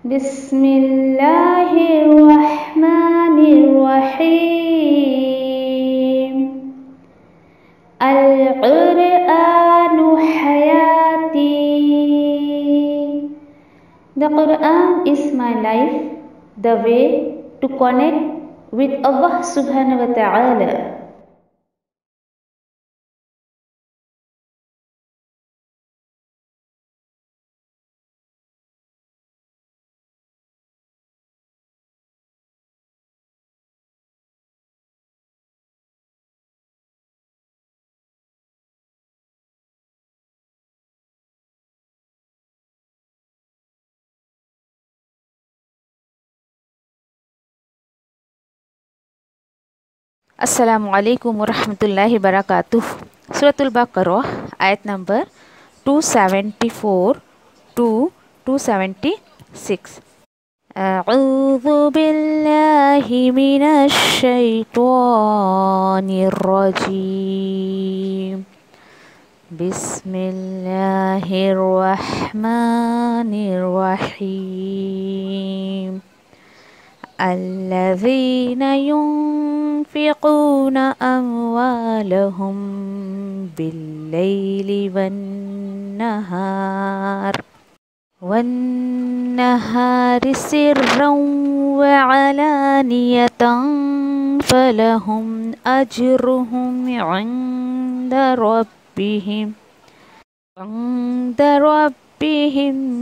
بسم الله الرحمن الرحيم. القرآن حياتي. The Quran is my life, the way to connect with Allah subhanahu wa ta'ala. Assalamualaikum warahmatullahi wabarakatuh. Suratul Baqarah ayat number 274 to 276. A'udzu billahi minasy syaithanir rajim. Bismillahirrahmanirrahim. Alladzina yunfiquna amwalahum bil-laili wan-nahari sirran wa 'alaniyatan falahum ajruhum 'inda rabbihim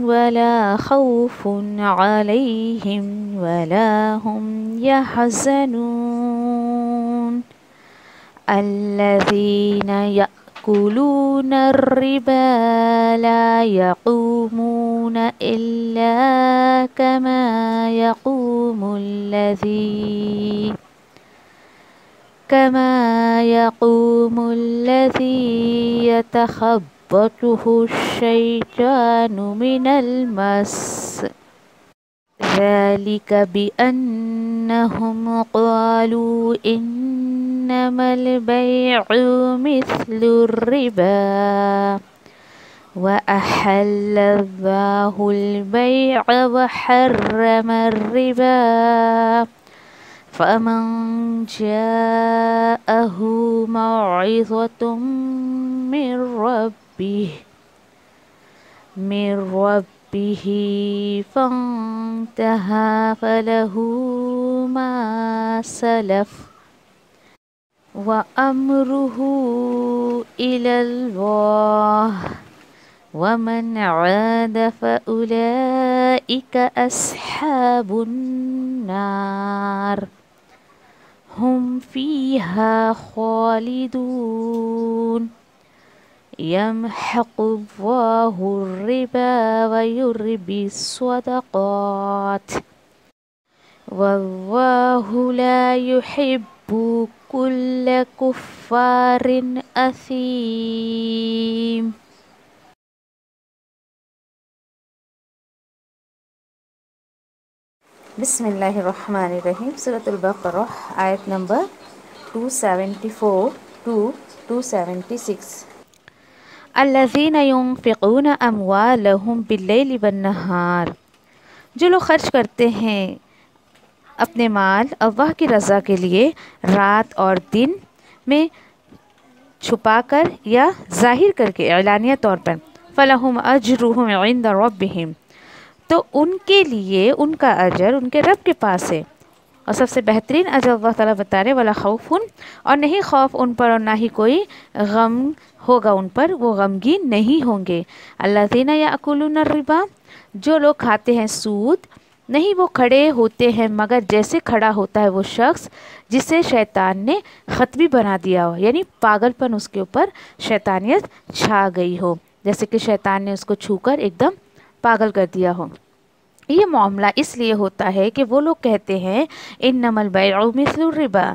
ولا خوف عليهم ولا هم يحزنون الذين يأكلون الربا لا يقومون إلا كما يقوم الذي يتخبطه الشيطان من المس ذلك بأنهم قالوا إنما البيع مثل الربا وأحل الله البيع وحرم الربا فمن جاءه موعظة من ربه فانتهى فله ما سلف وأمره إلى الله ومن عاد فأولئك أصحاب النار هم فيها خالدون يمحق الله الربا ويربي الصدقات والله لا يحب كل كفار أثيم. Bismillahirrahmanirrahim. Suratul Baqarah ayat number 274 to 276. الذين ينفقون أموالهم بالليل والنهار. جو لوگ خرچ کرتے ہیں اپنے مال اللہ کی رضا کے لیے رات اور دن میں چھپا کر یا ظاہر کر کے اعلانیہ طور پر فلہم اجرہم عند ربہم، تو ان کے لیے ان کا اجر ان کے رب کے پاس ہے. اور سب سے بہترین اجر اللہ تعالیٰ بتا رہے ولا خوف، اور نہیں خوف ان پر اور نہ ہی کوئی غم ہوگا ان پر، وہ غمگین نہیں ہوں گے. الذین یأکلون الربا، جو لوگ کھاتے ہیں سود، نہیں وہ کھڑے ہوتے ہیں مگر جیسے کھڑا ہوتا ہے وہ شخص جسے شیطان نے خطبی بنا دیا ہو، یعنی پاگل پن اس کے اوپر شیطانیت چھا گئی ہو، جیسے کہ شیطان نے اس کو چھو کر ایک دم پاگل کر دیا ہو. یہ معاملہ اس لیے ہوتا ہے کہ وہ لوگ کہتے ہیں انما البیع مثل الربا،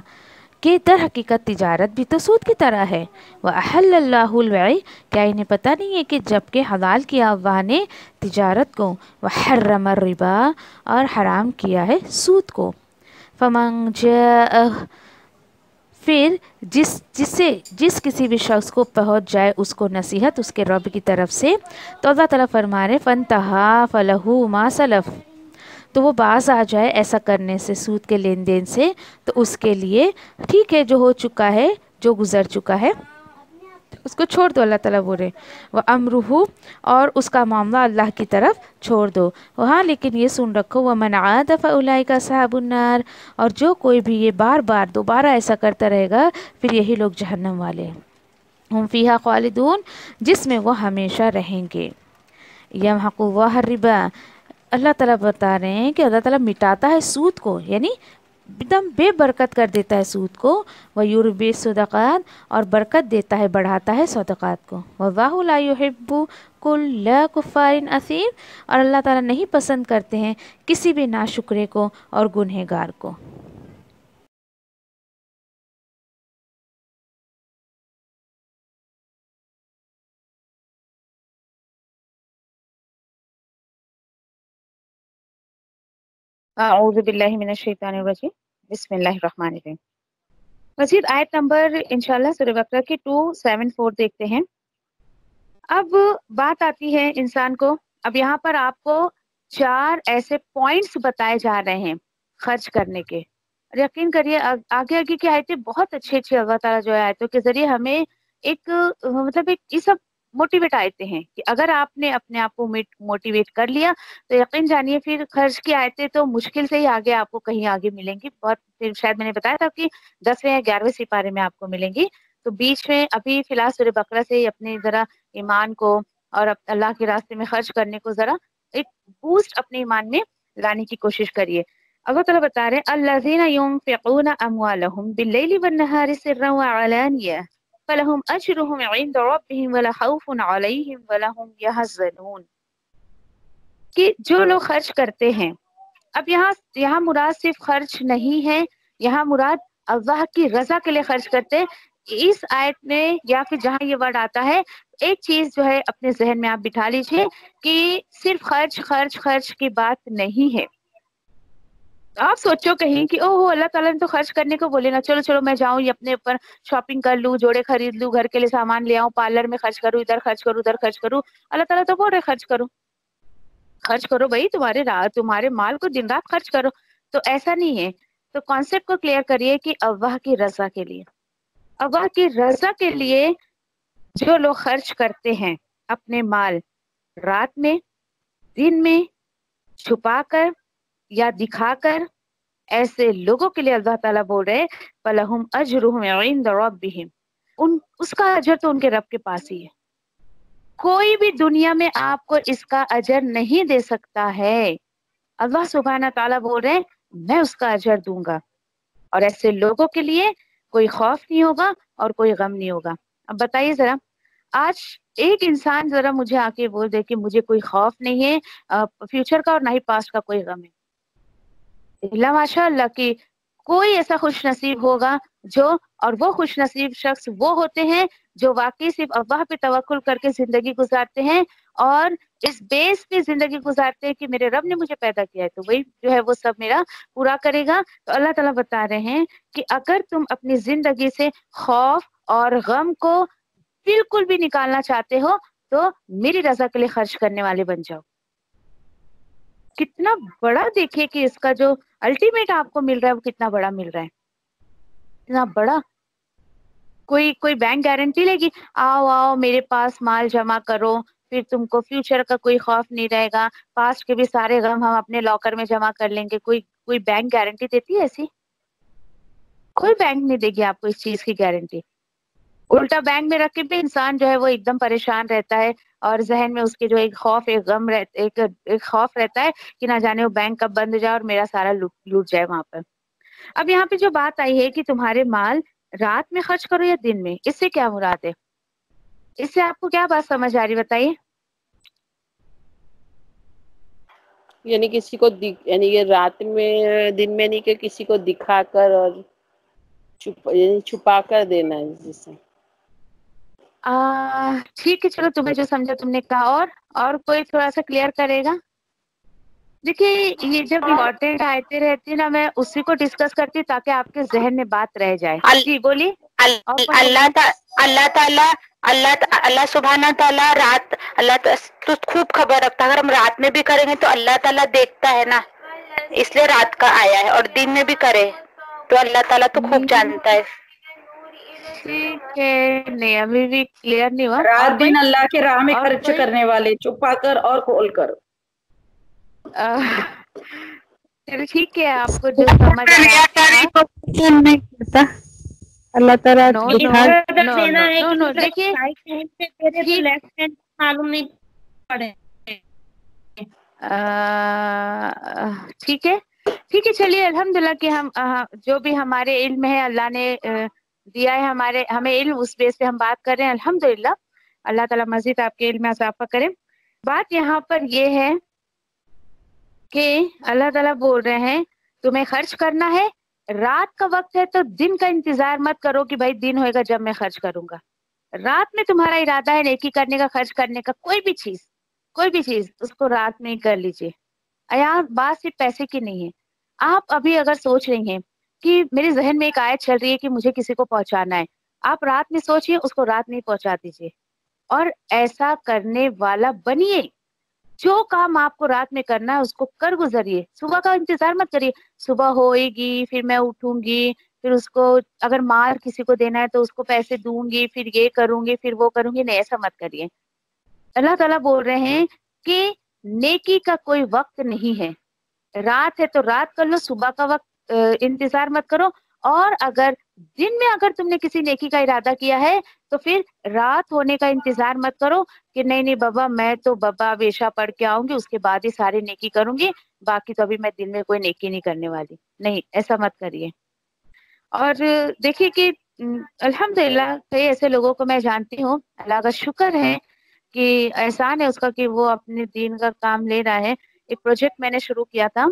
کہ در حقیقت تجارت بھی تو سود کی طرح ہے. وَأَحَلَّ اللَّهُ الْبَيْعَ، کیا انہیں پتہ نہیں ہے کہ جب کہ حلال کیا اللہ نے تجارت کو، وَحَرَّمَ الرِّبَا، اور حرام کیا ہے سود کو. فَمَنْ جَاءَهُ، پھر جس کسی بھی شخص کو پہنچ جائے اس کو نصیحت اس کے رب کی طرف سے، تو اللہ تعالیٰ فرما رہے فَانْتَهَا فَلَهُ مَا سَلَفَ، تو وہ باز آ جائے ایسا کرنے سے، سود کے لین دین سے، تو اس کے لیے ٹھیک ہے، جو ہو چکا ہے، جو گزر چکا ہے اس کو چھوڑ دو، اللہ تعالیٰ بول رہے وَأَمْرُهُ، اور اس کا معاملہ اللہ کی طرف چھوڑ دو. ہاں لیکن یہ سن رکھو وَمَنْ عَادَ فَأُولَٰئِكَ أَصْحَابُ النَّارِ، اور جو کوئی بھی یہ بار بار دوبارہ ایسا کرتا رہے گا پھر یہی لوگ جہنم والے ہیں. ہم فیہا خالدون، جس میں وہ ہمیشہ رہیں گے. یمحق اللہ الربا، اللہ تعالیٰ بتا رہے ہیں کہ اللہ تعالیٰ مٹاتا ہے سود کو، یعنی ایک دم بے برکت کر دیتا ہے سود کو. وَيُرْبِي الصَّدَقَاتِ، اور برکت دیتا ہے، بڑھاتا ہے صدقات کو. وَاللَّهُ لَا يُحِبُّ كُلَّ كُفَّارٍ أَثِيمٍ، اور اللہ تعالیٰ نہیں پسند کرتے ہیں کسی بھی ناشکرے کو اور گنہگار کو. اعوذ باللہ من الشیطان الرجیم، بسم اللہ الرحمن الرحیم. مزید آیت نمبر انشاءاللہ سورہ بقرہ کی 274 دیکھتے ہیں. اب بات آتی ہے انسان کو، اب یہاں پر آپ کو 4 ایسے پوائنٹس بتائے جا رہے ہیں خرچ کرنے کے. یقین کریے آگے آگے کی آیتیں بہت اچھی اللہ تعالیٰ جو ہے آیتوں کے ذریعے ہمیں ایک مطلب ایک یہ سب موٹیویٹ آیتیں ہیں کہ اگر آپ نے اپنے آپ کو موٹیویٹ کر لیا تو یقین جانیے پھر خرچ کی آیتیں تو مشکل سے ہی آگے آپ کو کہیں آگے ملیں گی. بہت پھر شاید میں نے بتایا تھا کہ 10ویں یا 11ویں سپارے میں آپ کو ملیں گی. تو بیچ میں ابھی فی الحال سورہ بقرہ سے ہی اپنے ذرا ایمان کو اور اللہ کے راستے میں خرچ کرنے کو ذرا ایک بوسٹ اپنے ایمان میں لانے کی کوشش کریے. اللہ تعالیٰ بتا رہے ہیں الذین ينفقون اموالهم باللیل والنہار سرا وعلانیہ فلہم اجرہم عند ربہم ولا خوف علیہم ولا ہم یحزنون، کہ جو لوگ خرچ کرتے ہیں. اب یہاں مراد صرف خرچ نہیں ہے، یہاں مراد اللہ کی رضا کے لیے خرچ کرتے ہیں. اس آیت میں یا پھر جہاں یہ ورڈ آتا ہے ایک چیز جو ہے اپنے ذہن میں آپ بٹھا لیجئے کہ صرف خرچ خرچ خرچ کی بات نہیں ہے. آپ سوچو کہیں کہ اوہ اللہ تعالیٰ نے تو خرچ کرنے کو بولے نا، چلو چلو میں جاؤں یہ اپنے اوپر شاپنگ کر لوں، جوڑے خرید لوں، گھر کے لیے سامان لے آؤں، پارلر میں خرچ کروں، ادھر خرچ کروں ادھر خرچ کروں. اللہ تعالیٰ تو بول رہے خرچ کرو خرچ کرو بھائی، تمہارے مال کو دن رات خرچ کرو. تو ایسا نہیں ہے. تو کانسیپٹ کو کلیئر کریے کہ اللہ کی رضا کے لیے، اللہ کی رضا کے لیے جو لوگ خرچ کرتے ہیں اپنے مال، رات میں، دن میں، چھپا کر یا دکھا کر، ایسے لوگوں کے لیے اللہ تعالیٰ بول رہے فَلَهُمْ أَجْرُهُمْ عِنْدَ رَبِّهِمْ، اس کا اجر تو ان کے رب کے پاس ہی ہے. کوئی بھی دنیا میں آپ کو اس کا اجر نہیں دے سکتا ہے. اللہ سبحانہ تعالیٰ بول رہے ہیں میں اس کا اجر دوں گا، اور ایسے لوگوں کے لیے کوئی خوف نہیں ہوگا اور کوئی غم نہیں ہوگا. اب بتائیے ذرا، آج ایک انسان ذرا مجھے آ کے بول دے کہ مجھے کوئی خوف نہیں ہے فیوچر کا اور نہ ہی پاسٹ کا کوئی غم ہے. اللہ ماشاء اللہ کی کوئی ایسا خوش نصیب ہوگا جو، اور وہ خوش نصیب شخص وہ ہوتے ہیں جو واقعی صرف اللہ پہ توکل کر کے زندگی گزارتے ہیں اور اس بیس پہ زندگی گزارتے ہیں کہ میرے رب نے مجھے پیدا کیا ہے تو وہی جو ہے وہ سب میرا پورا کرے گا. تو اللہ تعالیٰ بتا رہے ہیں کہ اگر تم اپنی زندگی سے خوف اور غم کو بالکل بھی نکالنا چاہتے ہو تو میری رضا کے لیے خرچ کرنے والے بن جاؤ. کتنا بڑا دیکھیے کہ اس کا جو الٹیمیٹ آپ کو مل رہا ہے وہ کتنا بڑا مل رہا ہے، اتنا بڑا. کوئی بینک گارنٹی لے گی آؤ آؤ میرے پاس مال جمع کرو پھر تم کو فیوچر کا کوئی خوف نہیں رہے گا، پاسٹ کے بھی سارے غم ہم اپنے لاکر میں جمع کر لیں گے. کوئی بینک گارنٹی دیتی ہے ایسی؟ کوئی بینک نہیں دے گی آپ کو اس چیز کی گارنٹی. الٹا بینک میں رکھ کے بھی انسان جو ہے وہ ایک دم پریشان رہتا ہے اور ذہن میں اس کے جو ایک خوف ایک غم ایک خوف رہتا ہے کہ نہ جانے وہ بینک کب بند جائے اور میرا سارا لوٹ جائے وہاں پر. اب یہاں پہ جو بات آئی ہے کہ تمہارے مال رات میں خرچ کرو یا دن میں، اس سے کیا مراد ہے؟ اس سے آپ کو کیا بات سمجھ آ رہی بتائیے؟ یعنی کسی کو یعنی یہ رات میں دن میں نہیں کہ کسی کو دکھا کر اور یعنی چھپا کر دینا ہے جسے. ٹھیک ہے چلو تمہیں جو سمجھا تم نے کہا. اور کوئی تھوڑا سا کلیئر کرے گا؟ دیکھیے یہ جب امپورٹینٹ آیتیں رہتی نا میں اسی کو ڈسکس کرتی تاکہ آپ کے ذہن میں بات رہ جائے. جی بولیے. اللہ سبحانہ تعالیٰ رات اللہ تو خوب خبر رکھتا ہے. اگر ہم رات میں بھی کریں گے تو اللہ تعالیٰ دیکھتا ہے نا. اس لیے رات کا آیا ہے، اور دن میں بھی کرے تو اللہ تعالیٰ تو خوب جانتا ہے. ٹھیک ہے، نہیں ابھی بھی کلیئر نہیں ہوا. اور رات دن اللہ کے راہ میں اور خرچ کوئی؟ کرنے والے، چھپا کر اور کھول کر. چلو ٹھیک ہے، آپ کو جو سمجھ آ رہا ہے. اللہ تعالیٰ نو نو نو نو نو نو دیکھیے معلوم نہیں پڑے. ٹھیک ہے ٹھیک ہے، چلیے الحمدللہ کہ ہم جو بھی ہمارے علم ہے اللہ نے دیا ہے ہمیں علم، اس بیس پہ ہم بات کر رہے ہیں. الحمدللہ اللہ تعالیٰ مزید آپ کے علم میں اضافہ کرے. بات یہاں پر یہ ہے کہ اللہ تعالیٰ بول رہے ہیں تمہیں خرچ کرنا ہے، رات کا وقت ہے تو دن کا انتظار مت کرو کہ بھائی دن ہوئے گا جب میں خرچ کروں گا. رات میں تمہارا ارادہ ہے نیکی کرنے کا، خرچ کرنے کا، کوئی بھی چیز اس کو رات میں ہی کر لیجئے. یہاں بات صرف پیسے کی نہیں ہے. آپ ابھی اگر سوچ رہی ہیں کہ میرے ذہن میں ایک آیت چل رہی ہے کہ مجھے کسی کو پہنچانا ہے، آپ رات میں سوچئے، اس کو رات میں ہی پہنچا دیجئے اور ایسا کرنے والا بنیے. جو کام آپ کو رات میں کرنا ہے اس کو کر گزریے، صبح کا انتظار مت کریے. صبح ہوئے گی پھر میں اٹھوں گی، پھر اس کو اگر مال کسی کو دینا ہے تو اس کو پیسے دوں گی، پھر یہ کروں گی، پھر وہ کروں گی. نہیں، ایسا مت کریے. اللہ تعالیٰ بول رہے ہیں کہ نیکی کا کوئی وقت نہیں ہے. رات ہے تو رات کر لو، صبح کا وقت انتظار مت کرو. اور اگر دن میں اگر تم نے کسی نیکی کا ارادہ کیا ہے تو پھر رات ہونے کا انتظار مت کرو کہ نہیں بابا میں تو بابا عشاء پڑھ کے آؤں گی اس کے بعد ہی ساری نیکی کروں گی، باقی تو ابھی میں دن میں کوئی نیکی نہیں کرنے والی. نہیں، ایسا مت کریے. اور دیکھیے کہ الحمدللہ کئی ایسے لوگوں کو میں جانتی ہوں، اللہ کا شکر ہے کہ احسان ہے اس کا کہ وہ اپنے دین کا کام لے رہا ہے. ایک پروجیکٹ میں نے شروع کیا تھا،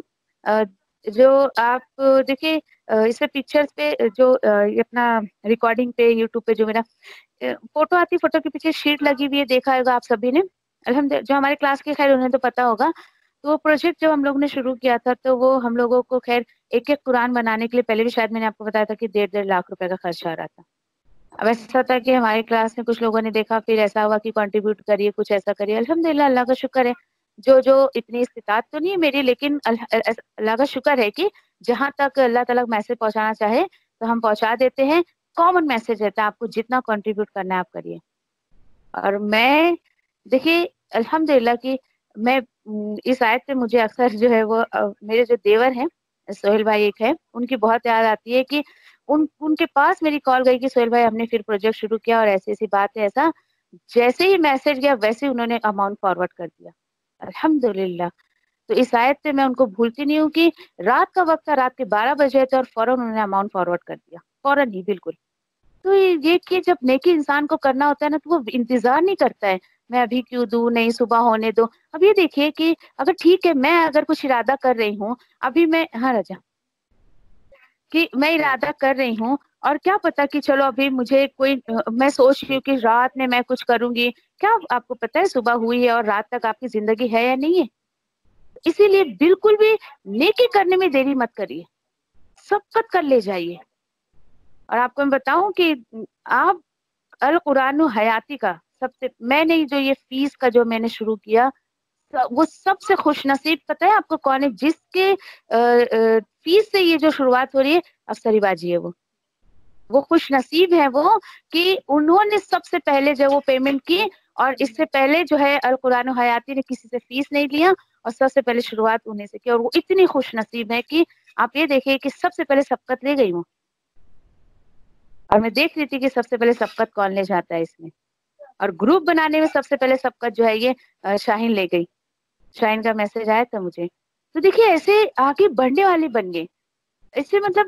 جو آپ دیکھیے اس پہ پکچرز پہ جو یہ اپنا ریکارڈنگ پہ یوٹیوب پہ جو میرا فوٹو آتی، فوٹو کے پیچھے شیٹ لگی ہوئی ہے، دیکھا ہوگا آپ سبھی نے. الحمدللہ جو ہمارے کلاس کے خیر انہیں تو پتا ہوگا. تو وہ پروجیکٹ جب ہم لوگ نے شروع کیا تھا تو وہ ہم لوگوں کو خیر ایک قرآن بنانے کے لیے پہلے بھی شاید میں نے آپ کو بتایا تھا کہ 1.5 لاکھ روپے کا خرچہ آ رہا تھا. اب ایسا تھا کہ ہماری کلاس میں کچھ لوگوں نے دیکھا، پھر ایسا ہوا کہ کنٹریبیوٹ کریے، کچھ ایسا کریے. الحمدللہ اللہ کا شکر ہے، جو اتنی استطاعت تو نہیں ہے میری، لیکن اللہ کا شکر ہے کہ جہاں تک اللہ تعالیٰ میسج پہنچانا چاہے تو ہم پہنچا دیتے ہیں. کامن میسج رہتا ہے، آپ کو جتنا کنٹریبیوٹ کرنا ہے آپ کریے. اور میں دیکھیے الحمدللہ کہ میں اس آیت پہ مجھے اکثر جو ہے وہ میرے جو دیور ہیں سہیل بھائی ایک ہے، ان کی بہت یاد آتی ہے کہ ان کے پاس میری کال گئی کہ سہیل بھائی ہم نے پھر پروجیکٹ شروع کیا اور ایسی ایسی بات ہے. ایسا جیسے ہی میسج گیا ویسے ہی انہوں نے اماؤنٹ فارورڈ کر دیا. الحمدللہ. تو اس آیت پہ میں ان کو بھولتی نہیں ہوں کہ رات کا وقت تھا، رات کے 12 بجے تھے اور فوراً انہوں نے اماؤنٹ فارورڈ کر دیا، فوراً ہی بالکل. تو یہ کہ جب نیکی انسان کو کرنا ہوتا ہے نا تو وہ انتظار نہیں کرتا ہے میں ابھی کیوں دوں، نہیں صبح ہونے دو. اب یہ دیکھیے کہ اگر ٹھیک ہے میں اگر کچھ ارادہ کر رہی ہوں ابھی میں رجا کہ میں ارادہ کر رہی ہوں اور کیا پتا کہ چلو ابھی مجھے کوئی میں سوچ رہی ہوں کہ رات میں کچھ کروں گی، کیا آپ کو پتا ہے صبح ہوئی ہے اور رات تک آپ کی زندگی ہے یا نہیں ہے. اسی لیے بالکل بھی نیکی کرنے میں دیری مت کریے، سبقت کر لے جائیے. اور آپ کو میں بتاؤں کہ آپ القرآن حیاتی کا میں نے جو یہ فیس کا جو میں نے شروع کیا وہ سب سے خوش نصیب پتہ ہے آپ کو کون ہے؟ جس کے فیس سے یہ جو شروعات ہو رہی ہے افسری باجی ہے. وہ خوش نصیب ہے وہ کہ انہوں نے سب سے پہلے جو وہ پیمنٹ کی اور اس سے پہلے جو ہے القرآن حیاتی نے کسی سے فیس نہیں لیا اور سب سے پہلے شروعات انہیں سے کی. اور وہ اتنی خوش نصیب ہے کہ آپ یہ دیکھیں کہ سب سے پہلے سبقت لے گئی ہوں اور میں دیکھ رہی تھی کہ سب سے پہلے سبقت کون لے جاتا ہے اس میں. اور گروپ بنانے میں سب سے پہلے سبقت جو ہے یہ شاہین لے گئی. شاہین کا میسج آیا تھا مجھے. تو دیکھیے ایسے آگے بڑھنے والے بن گئے، اس سے مطلب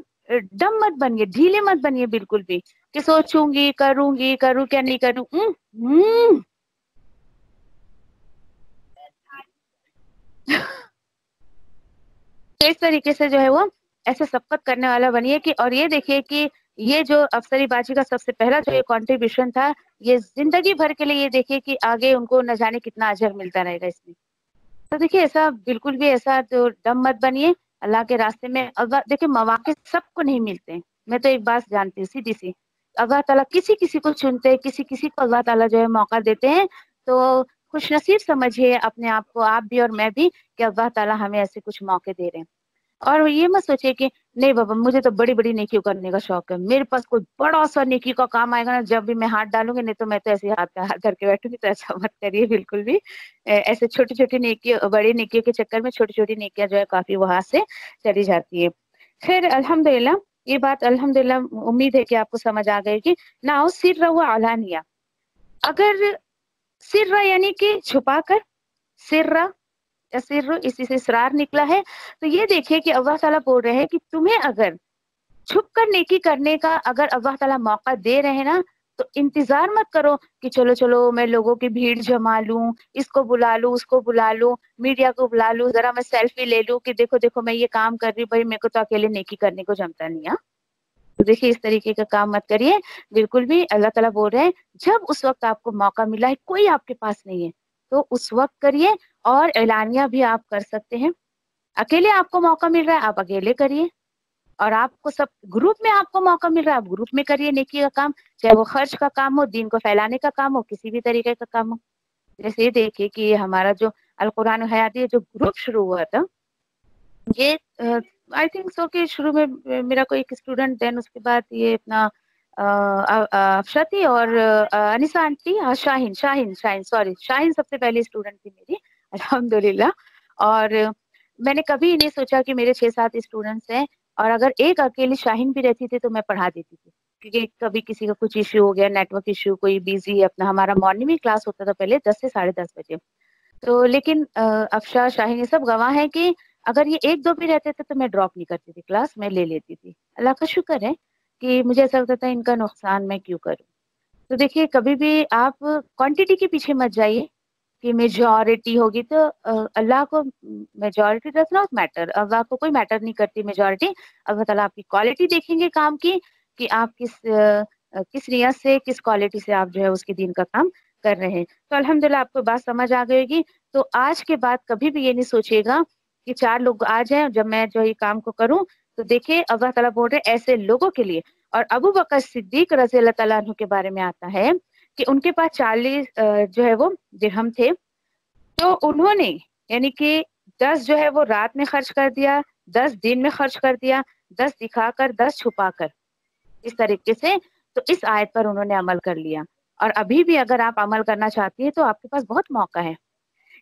ڈم مت بنیے، ڈھیلے مت بنیے بالکل بھی کہ سوچوں گی کروں کیا نہیں کروں. اس طریقے سے جو ہے وہ ایسے سبقت کرنے والا بنیے کہ اور یہ دیکھیے کہ یہ جو افسری باجی کا سب سے پہلا جو یہ کنٹریبیوشن تھا یہ زندگی بھر کے لیے یہ دیکھیے کہ آگے ان کو نہ جانے کتنا اجر ملتا رہے گا اس میں. تو دیکھیے ایسا بالکل بھی ایسا تو ڈم مت بنیے اللہ کے راستے میں. اگر دیکھیے مواقع سب کو نہیں ملتے ہیں، میں تو ایک بات جانتی ہوں سیدھی سی، اللہ تعالیٰ کسی کو چنتے کسی کو اللہ تعالیٰ جو ہے موقع دیتے ہیں تو خوش نصیب سمجھیے اپنے آپ کو، آپ بھی اور میں بھی، کہ اللہ تعالیٰ ہمیں ایسے کچھ موقع دے رہے ہیں. और ये मत सोचिए कि नहीं बाबा मुझे तो बड़ी बड़ी नेकियों करने का शौक है, मेरे पास कोई बड़ा सा नेकी का काम आएगा ना जब भी मैं हाथ डालूंगी, नहीं तो मैं तो ऐसे ही हाथ पे हाथ धर के बैठूंगी। तो ऐसा मत करिए बिल्कुल भी। ऐसे छोटी छोटी नेकी, बड़ी नेकियों के चक्कर में छोटी छोटी नेकियां जो है काफी वहां से चली जाती है। फिर अल्हम्दुलिल्लाह, ये बात अल्हम्दुलिल्लाह उम्मीद है कि आपको समझ आ गई कि नाउ सिर्र व अलानिया। अगर सिर्रा यानी कि छुपा कर, सिर्रा या सिर्र इसी से इसरार निकला है, तो ये देखिए कि अल्लाह ताला बोल रहे हैं कि तुम्हें अगर छुप कर नेकी करने का अगर अल्लाह ताला मौका दे रहे हैं ना, तो इंतजार मत करो कि चलो चलो मैं लोगों की भीड़ जमा लूं, इसको बुला लूं, उसको बुला लूं, मीडिया को बुला लूं, जरा मैं सेल्फी ले लूं कि देखो देखो मैं ये काम कर रही हूँ, भाई मेरे को तो अकेले नेकी करने को जमता नहीं है। तो देखिए इस तरीके का काम मत करिए बिल्कुल भी। अल्लाह ताला बोल रहे हैं जब उस वक्त आपको मौका मिला है, कोई आपके पास नहीं है, तो उस वक्त करिए। और एलानिया भी आप कर सकते हैं। अकेले आपको मौका मिल रहा है, आप अकेले करिए। और आपको सब ग्रुप में आपको मौका मिल रहा है, आप ग्रुप में करिए नेकी का काम, चाहे वो खर्च का काम हो, दीन को फैलाने का काम हो, किसी भी तरीके का काम हो। जैसे ये देखिए कि हमारा जो अल कुरान हयाती जो ग्रुप शुरू हुआ था, ये आई थिंक सो कि शुरू में मेरा कोई एक स्टूडेंट, देन उसके बाद ये अपना अफशा थी और अनिसा आंटी, शाहीन शाहीन शाहीन सॉरी शाहीन सबसे पहली स्टूडेंट थी मेरी अल्हम्दुलिल्लाह। और मैंने कभी नहीं सोचा कि मेरे 6-7 स्टूडेंट्स हैं, और अगर एक अकेली शाहीन भी रहती थी तो मैं पढ़ा देती थी, क्योंकि कभी किसी का कुछ इश्यू हो गया, नेटवर्क इश्यू, कोई बिजी है अपना। हमारा मॉर्निंग में क्लास होता था पहले 10 से 10:30 बजे। तो लेकिन अफशा शाहीन ये सब गवाह है कि अगर ये 1-2 भी रहते थे तो मैं ड्रॉप नहीं करती थी क्लास, मैं ले लेती थी। अल्लाह का शुक्र है कि मुझे ऐसा लगता था इनका नुकसान मैं क्यों करूं। तो देखिए कभी भी आप क्वांटिटी के पीछे मत जाइए कि मेजॉरिटी होगी तो अल्लाह को मेजॉरिटी डज नॉट मैटर, अल्लाह को कोई मैटर नहीं करती मेजॉरिटी। अल्लाह ताला आपकी क्वालिटी देखेंगे काम की, कि आप किस नियत से, किस क्वालिटी से आप जो है उसके दीन का काम कर रहे हैं। तो अल्हम्दुलिल्लाह आपको बात समझ आ गई होगी। तो आज के बाद कभी भी ये नहीं सोचिएगा कि 4 लोग आ जाएं जब मैं जो ये काम को करूं। तो देखिए अल्लाह ताला बोल रहे ऐसे लोगों के लिए। और अबू बकर सिद्दीक रज़ी अल्लाह ताला अन्हु के बारे में आता है कि उनके पास 40 जो है वो दिरहम थे, तो उन्होंने यानी कि 10 जो है वो रात में खर्च कर दिया, 10 दिन में खर्च कर दिया, 10 दिखाकर 10 छुपाकर, इस तरीके से। तो इस आयत पर उन्होंने अमल कर लिया। और अभी भी अगर आप अमल करना चाहती हैं तो आपके पास बहुत मौका है।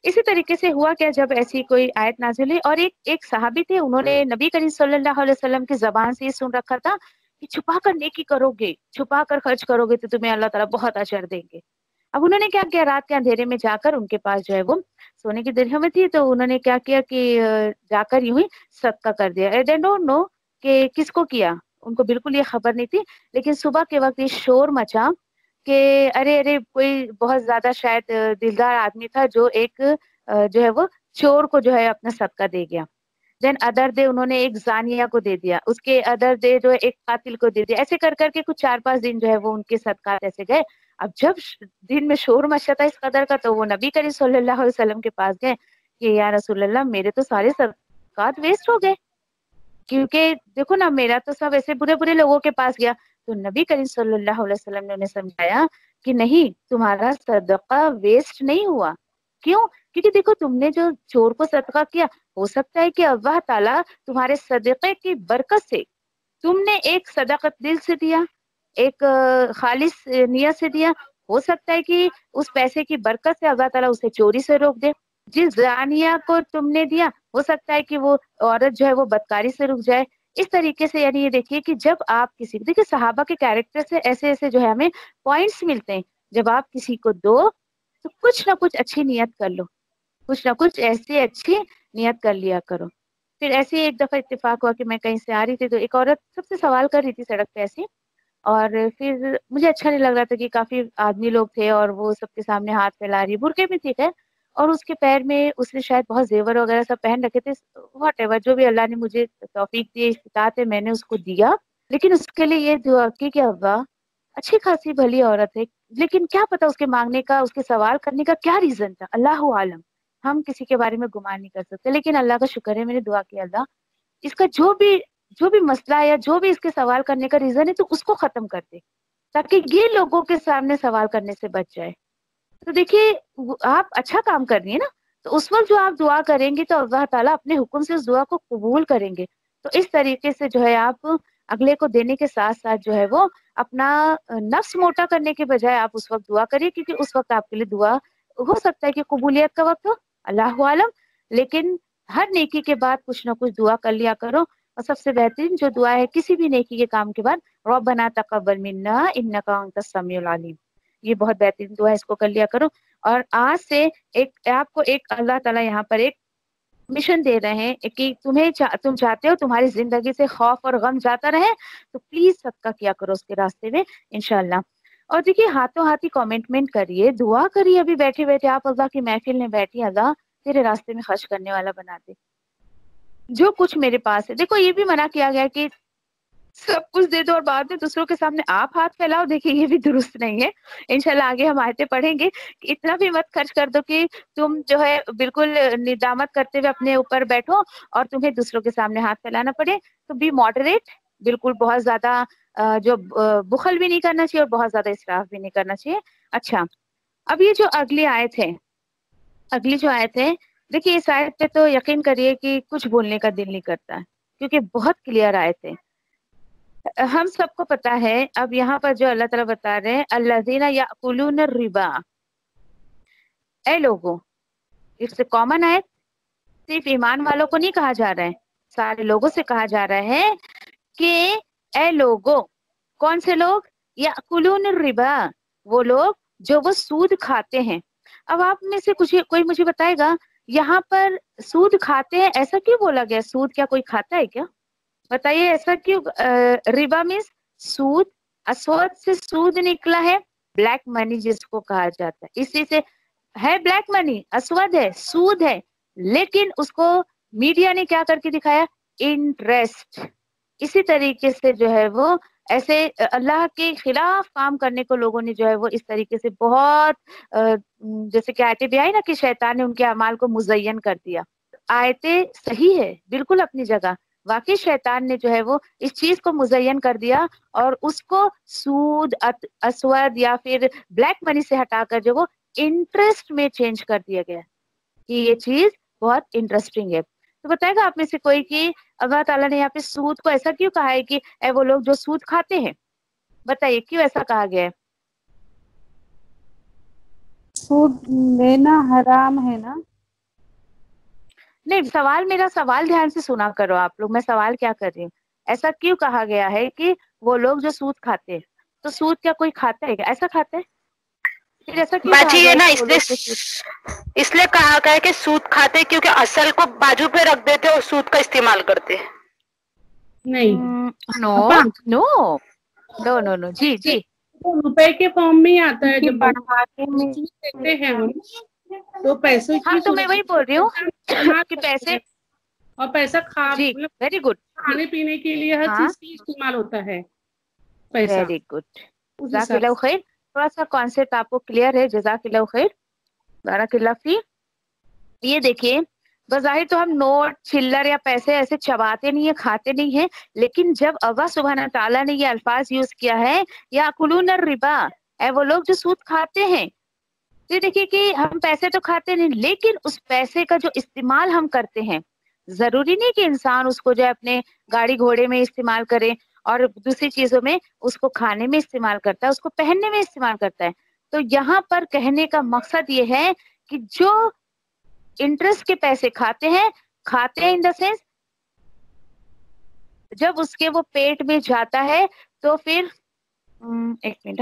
इसी तरीके से हुआ क्या, जब ऐसी कोई आयत नाजिल हुई और एक सहाबी थे, उन्होंने नबी करीम सल्लल्लाहु अलैहि वसल्लम की ज़बान से ये सुन रखा था कि छुपा कर नेकी करोगे, छुपा कर खर्च करोगे तो तुम्हें अल्लाह ताला बहुत अजर देंगे। अब उन्होंने क्या किया, रात के अंधेरे में जाकर, उनके पास जो है वो सोने की दिरहमें थी, तो उन्होंने क्या किया कि जाकर यूं ही सदका कर दिया। दे डोंट नो कि किसको किया, उनको बिल्कुल ये खबर नहीं थी। लेकिन सुबह के वक्त ये शोर मचा कि अरे अरे कोई बहुत ज्यादा शायद दिलदार आदमी था जो एक जो है वो चोर को जो है अपना सदका दे गया। देन अदर डे उन्होंने एक जानिया को दे दिया, उसके अदर डे जो है एक कातिल को दे दिया। ऐसे कर करके कुछ 4-5 दिन जो है वो उनके सदकात ऐसे गए। अब जब दिन में शोर मचा था इस कदर का, तो वो नबी करीम सल्लल्लाहु अलैहि वसल्लम के पास गए कि या रसूल अल्लाह मेरे तो सारे सदकात वेस्ट हो गए, क्योंकि देखो ना मेरा तो सब ऐसे बुरे बुरे लोगों के पास गया। तो नबी करीम सल्लल्लाहु अलैहि वसल्लम ने उन्हें समझाया कि नहीं, तुम्हारा सदका वेस्ट नहीं हुआ। क्यों? क्योंकि देखो तुमने जो चोर को सदका किया, हो सकता है कि अल्लाह ताला तुम्हारे सदक़े की बरकत से, तुमने एक सदाकत दिल से दिया, एक खालिस नियत से दिया, हो सकता है कि उस पैसे की बरकत से अल्लाह ताला उसे चोरी से रोक दे। जिस जानिया को तुमने दिया, हो सकता है कि वो औरत जो है वो बदकारी से रुक जाए। इस तरीके से यानी ये देखिए कि जब आप किसी, देखिए सहाबा के कैरेक्टर से ऐसे ऐसे जो है हमें पॉइंट्स मिलते हैं। जब आप किसी को दो तो कुछ ना कुछ अच्छी नियत कर लो, कुछ ना कुछ ऐसी अच्छी नियत कर लिया करो। फिर ऐसे ही एक दफा इत्तेफाक हुआ कि मैं कहीं से आ रही थी, तो एक औरत सबसे सवाल कर रही थी सड़क पे ऐसे। और फिर मुझे अच्छा नहीं लग रहा था कि काफी आदमी लोग थे और वो सबके सामने हाथ फैला रही, बुरके में थी खैर, और उसके पैर में उसने शायद बहुत जेवर वगैरह सब पहन रखे थे। वॉट एवर, जो भी अल्लाह ने मुझे तौफीक दी, इस्तिताअत है, मैंने उसको दिया। लेकिन उसके लिए ये दुआ की कि अल्लाह अच्छी खासी भली औरत है, लेकिन क्या पता उसके मांगने का, उसके सवाल करने का क्या रीजन था, अल्लाह आलम। हम किसी के बारे में गुमान नहीं कर सकते। लेकिन अल्लाह का शुक्र है, मैंने दुआ की अल्लाह इसका जो भी मसला है या जो भी इसके सवाल करने का रीजन है, तो उसको खत्म कर दे, ताकि ये लोगों के सामने सवाल करने से बच जाए। तो देखिए आप अच्छा काम कर रही है ना, تو اس وقت جو آپ دعا کریں گے تو اللہ تعالیٰ اپنے حکم سے اس دعا کو قبول کریں گے. تو اس طریقے سے جو ہے آپ اگلے کو دینے کے ساتھ ساتھ جو ہے وہ اپنا نفس موٹا کرنے کے بجائے آپ اس وقت دعا کریے, کیونکہ اس وقت آپ کے لیے دعا ہو سکتا ہے کہ قبولیت کا وقت ہو, اللہ عالم. لیکن ہر نیکی کے بعد کچھ نہ کچھ دعا کر لیا کرو. اور سب سے بہترین جو دعا ہے کسی بھی نیکی کے کام کے بعد, ربنا تقبل منا انک انت السمیع العلیم, یہ بہت بہترین دعا ہے, اس کو کر لیا کرو. اور آج سے آپ کو ایک اللہ تعالیٰ یہاں پر ایک مشن دے رہے ہیں کہ تم چاہتے ہو تمہاری زندگی سے خوف اور غم جاتا رہے, تو پلیز صدقہ کیا کرو اس کے راستے میں انشاءاللہ. اور دیکھیے ہاتھوں ہاتھی کمنٹ کریے, دعا کریے. ابھی بیٹھے بیٹھے آپ اللہ کی محفل میں بیٹھی, اللہ تیرے راستے میں خرچ کرنے والا بنا دے. جو کچھ میرے پاس ہے, دیکھو یہ بھی منع کیا گیا کہ سب کچھ دے دو اور بعد میں دوسروں کے سامنے آپ ہاتھ پھیلاؤ, دیکھیے یہ بھی درست نہیں ہے. انشاءاللہ آگے ہم آیتیں پڑھیں گے کہ اتنا بھی مت خرچ کر دو کہ تم جو ہے بالکل ندامت کرتے ہوئے اپنے اوپر بیٹھو اور تمہیں دوسروں کے سامنے ہاتھ پھیلانا پڑے. تو بی ماڈریٹ, بالکل بہت زیادہ جو بخل بھی نہیں کرنا چاہیے اور بہت زیادہ اسراف بھی نہیں کرنا چاہیے. اچھا, اب یہ جو اگلی آیت ہے, دیکھیے اس آیت پہ تو یقین کریے کہ کچھ بولنے کا دل نہیں کرتا, کیونکہ بہت کلیئر آیت ہے. ہم سب کو پتا ہے. اب یہاں پر جو اللہ تعالیٰ بتا رہے ہیں, الذین یأکلون الربا, اے لوگوں, اس سے کامن آیت, صرف ایمان والوں کو نہیں کہا جا رہا ہے, سارے لوگوں سے کہا جا رہا ہے کہ اے لوگوں. کون سے لوگ؟ یأکلون الربا, وہ لوگ جو وہ سود کھاتے ہیں. اب آپ میں سے کوئی مجھے بتائے گا یہاں پر سود کھاتے ہیں ایسا کیوں بولا گیا؟ سود کیا کوئی کھاتا ہے کیا؟ بتائیے ایسا کیوں؟ ربا مینس سود, اسود سے سود نکلا ہے, بلیک منی جس کو کہا جاتا ہے. اسی سے ہے بلیک منی, اسود ہے, سود ہے, لیکن اس کو میڈیا نے کیا کر کے دکھایا؟ انٹرسٹ. اسی طریقے سے جو ہے وہ ایسے اللہ کے خلاف کام کرنے کو لوگوں نے جو ہے وہ اس طریقے سے بہت جیسے کہ آیتیں بھی آئی نا کہ شیطان نے ان کے اعمال کو مزین کر دیا. آیتیں صحیح ہے بالکل اپنی جگہ, واقعی شیطان نے جو ہے وہ اس چیز کو مزین کر دیا اور اس کو سود, اسود یا پھر بلیک منی سے ہٹا کر جو وہ انٹرسٹ میں چینج کر دیا گیا کہ یہ چیز بہت انٹرسٹنگ ہے. تو بتائے گا آپ میں سے کوئی کہ اللہ تعالیٰ نے یہاں پہ سود کو ایسا کیوں کہا ہے کہ اے وہ لوگ جو سود کھاتے ہیں؟ بتائیے کیوں ایسا کہا گیا ہے؟ سود لینا حرام ہے نا؟ نہیں, میرا سوال دھیان سے سنا کرو آپ لوگ. میں سوال کیا کر رہی ہوں, ایسا کیوں کہا گیا ہے کہ وہ لوگ جو سود کھاتے ہیں؟ تو سود کیا کوئی کھاتا ہے کیا؟ ایسا کھاتا ہے؟ پھر ایسا کیوں کہا باجی گیا یہ ہے نا کہ وہ لوگ جو سود اس لیے کہا گیا ہے کہ سود کھاتے کیونکہ اصل کو بازو پہ رکھ دیتے اور سود کا استعمال کرتے. نہیں, نو اپا نو نو نو نو جی جی روپے کے فارم میں ہی آتا ہے. جب پڑھانے میں چیز دیتے ہیں ہم تو پیسوں ہاں کی تو میں وہی بول رہی ہوں استعمال کہ کرتے پیسے, ہیں اور پیسہ جی مطلب ویری گڈ, کھانے پینے کے لیے ہر ہاں چیز کی استعمال ہوتا ہے پیسہ ویری گڈ, اس جزاک حساب اللہ سے. خیر. تھوڑا سا کانسیپٹ آپ کو کلیئر ہے, جزاک اللہ خیر, بارک اللہ فی. یہ دیکھیے بظاہر تو ہم نوٹ, چلر یا پیسے ایسے چباتے نہیں ہیں, کھاتے نہیں ہیں, لیکن جب اللہ سبحانہ تعالیٰ نے یہ الفاظ یوز کیا ہے یاکلون الربا, اے وہ لوگ جو سود کھاتے ہیں, تو دیکھیے کہ ہم پیسے تو کھاتے نہیں, لیکن اس پیسے کا جو استعمال ہم کرتے ہیں, ضروری نہیں کہ انسان اس کو جو اپنے گاڑی گھوڑے میں استعمال کرے اور دوسری چیزوں میں اس کو کھانے میں استعمال کرتا ہے, اس کو پہننے میں استعمال کرتا ہے. تو یہاں پر کہنے کا مقصد یہ ہے کہ جو انٹرسٹ کے پیسے کھاتے ہیں ان دا سینس جب اس کے وہ پیٹ میں جاتا ہے تو پھر ایک منٹ,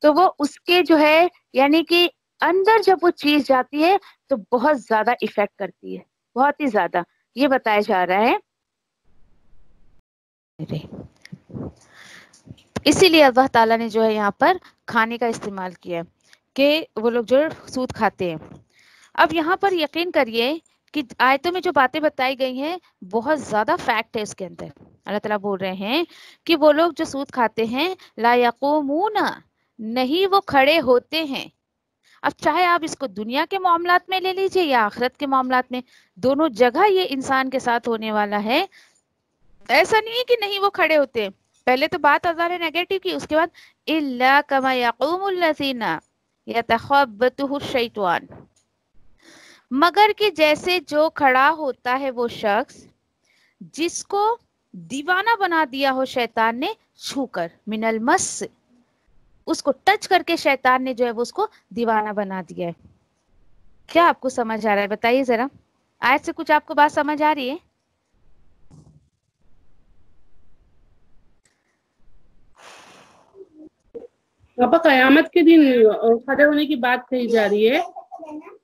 تو وہ اس کے جو ہے یعنی کہ اندر جب وہ چیز جاتی ہے تو بہت زیادہ افیکٹ کرتی ہے, بہت ہی زیادہ, یہ بتایا جا رہا ہے. اسی لیے اللہ تعالیٰ نے جو ہے یہاں پر کھانے کا استعمال کیا کہ وہ لوگ جو سود کھاتے ہیں. اب یہاں پر یقین کریے کہ آیتوں میں جو باتیں بتائی گئی ہیں بہت زیادہ فیکٹ ہے اس کے اندر. اللہ تعالیٰ بول رہے ہیں کہ وہ لوگ جو سود کھاتے ہیں لا یقومون, نہیں وہ کھڑے ہوتے ہیں. اب چاہے آپ اس کو دنیا کے معاملات میں لے لیجئے یا آخرت کے معاملات میں, دونوں جگہ یہ انسان کے ساتھ ہونے والا ہے. ایسا نہیں ہے کہ نہیں وہ کھڑے ہوتے ہیں. پہلے تو بات اللہ نے نیگیٹو کی, اس کے بعد الا کما یقوم الذین یتخبطہ الشیطان, मगर कि जैसे जो खड़ा होता है वो शख्स जिसको दीवाना बना दिया हो शैतान ने छूकर, मिनल मस, उसको टच करके शैतान ने जो है वो उसको दीवाना बना दिया है। क्या आपको समझ आ रहा है बताइए जरा, आज से कुछ आपको बात समझ आ रही है? पापा कयामत के दिन खड़े होने की बात कही जा रही है,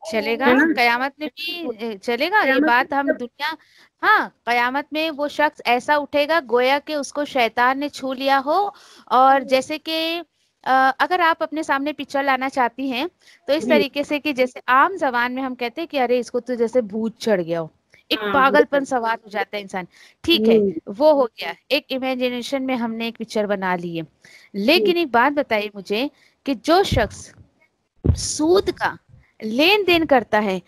चलेगा, है ना? कयामत में भी चलेगा ये कयामत बात। में हम दुनिया, हाँ, कयामत में वो शख्स ऐसा उठेगा गोया कि उसको शैतान ने छू लिया हो। और जैसे कि अगर आप अपने सामने पिक्चर लाना चाहती हैं तो इस जी, तरीके से कि जैसे आम जबान में हम कहते हैं कि अरे इसको तो जैसे भूत चढ़ गया हो, एक हाँ, पागलपन सवार हो जाता है इंसान। ठीक है, हम्म, वो हो गया, एक इमेजिनेशन में हमने एक पिक्चर बना ली है। लेकिन एक बात बताइए मुझे कि जो शख्स सूद का लेन देन करता है,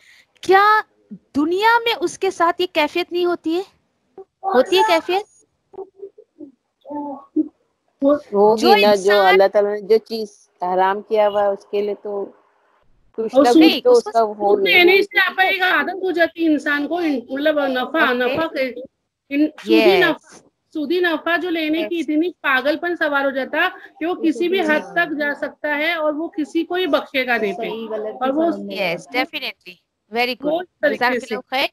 क्या दुनिया में उसके साथ ये कैफियत नहीं होती है? होती है कैफियत? वो- जो होगी ना, जो इंसान, अल्लाह ताला ने जो चीज हराम किया हुआ है उसके लिए तो कुछ और ना सूद कुछ तो उसको उसका सूद होगी। लेने से आप एक आदत हो जाती है इंसान को, मतलब नफा ओके, नफा यस, सूदी नफा जो लेने की यस, इतनी पागलपन सवार हो जाता कि वो किसी भी हद तक जा सकता है और वो किसी को ही बख्शेगा नहीं पे, और वो यस, डेफिनेटली, वेरी गुड, वो इस तरीके से। जज़ाकल्लाह खैर।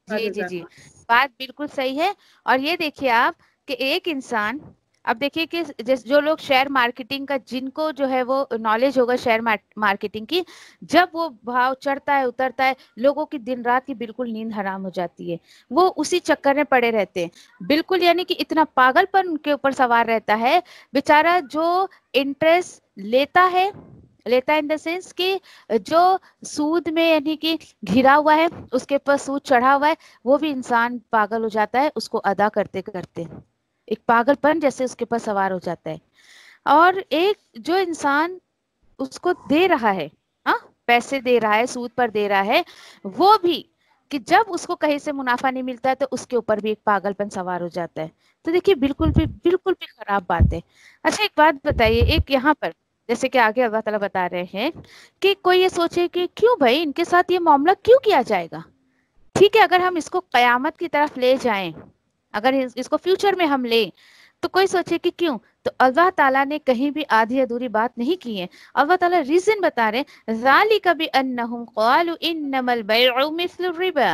जी जी अच्छा, जी, बात बिल्कुल सही है। और ये देखिए आप कि एक इंसान, अब देखिए कि जो लोग शेयर मार्केटिंग का, जिनको जो है वो नॉलेज होगा शेयर मार्केटिंग की, जब वो भाव चढ़ता है उतरता है, लोगों की दिन रात की बिल्कुल नींद हराम हो जाती है, वो उसी चक्कर में पड़े रहते हैं बिल्कुल, यानी कि इतना पागलपन उनके ऊपर सवार रहता है। बेचारा जो इंटरेस्ट लेता है इन द सेंस कि जो सूद में यानी कि घिरा हुआ है, उसके ऊपर सूद चढ़ा हुआ है, वो भी इंसान पागल हो जाता है उसको अदा करते करते, एक पागलपन जैसे उसके ऊपर सवार हो जाता है। और एक जो इंसान उसको दे रहा है, हाँ, पैसे दे रहा है, सूद पर दे रहा है, वो भी कि जब उसको कहीं से मुनाफा नहीं मिलता है तो उसके ऊपर भी एक पागलपन सवार हो जाता है। तो देखिए बिल्कुल भी खराब बात है। अच्छा एक बात बताइए, एक यहाँ पर जैसे कि आगे अल्लाह ताला बता रहे हैं कि कोई ये सोचे कि क्यों भाई इनके साथ ये मामला क्यों किया जाएगा। ठीक है, अगर हम इसको कयामत की तरफ ले जाएं, अगर इसको फ्यूचर में हम लें, तो कोई सोचे कि क्यों, तो अल्लाह ताला ने कहीं भी आधी अधूरी बात नहीं की है। अल्लाह ताला रीजन बता रहे हैं, ज़ालिका बिअन्नहुम क़ालू इन्नमल बैउ मिस्लु रिबा,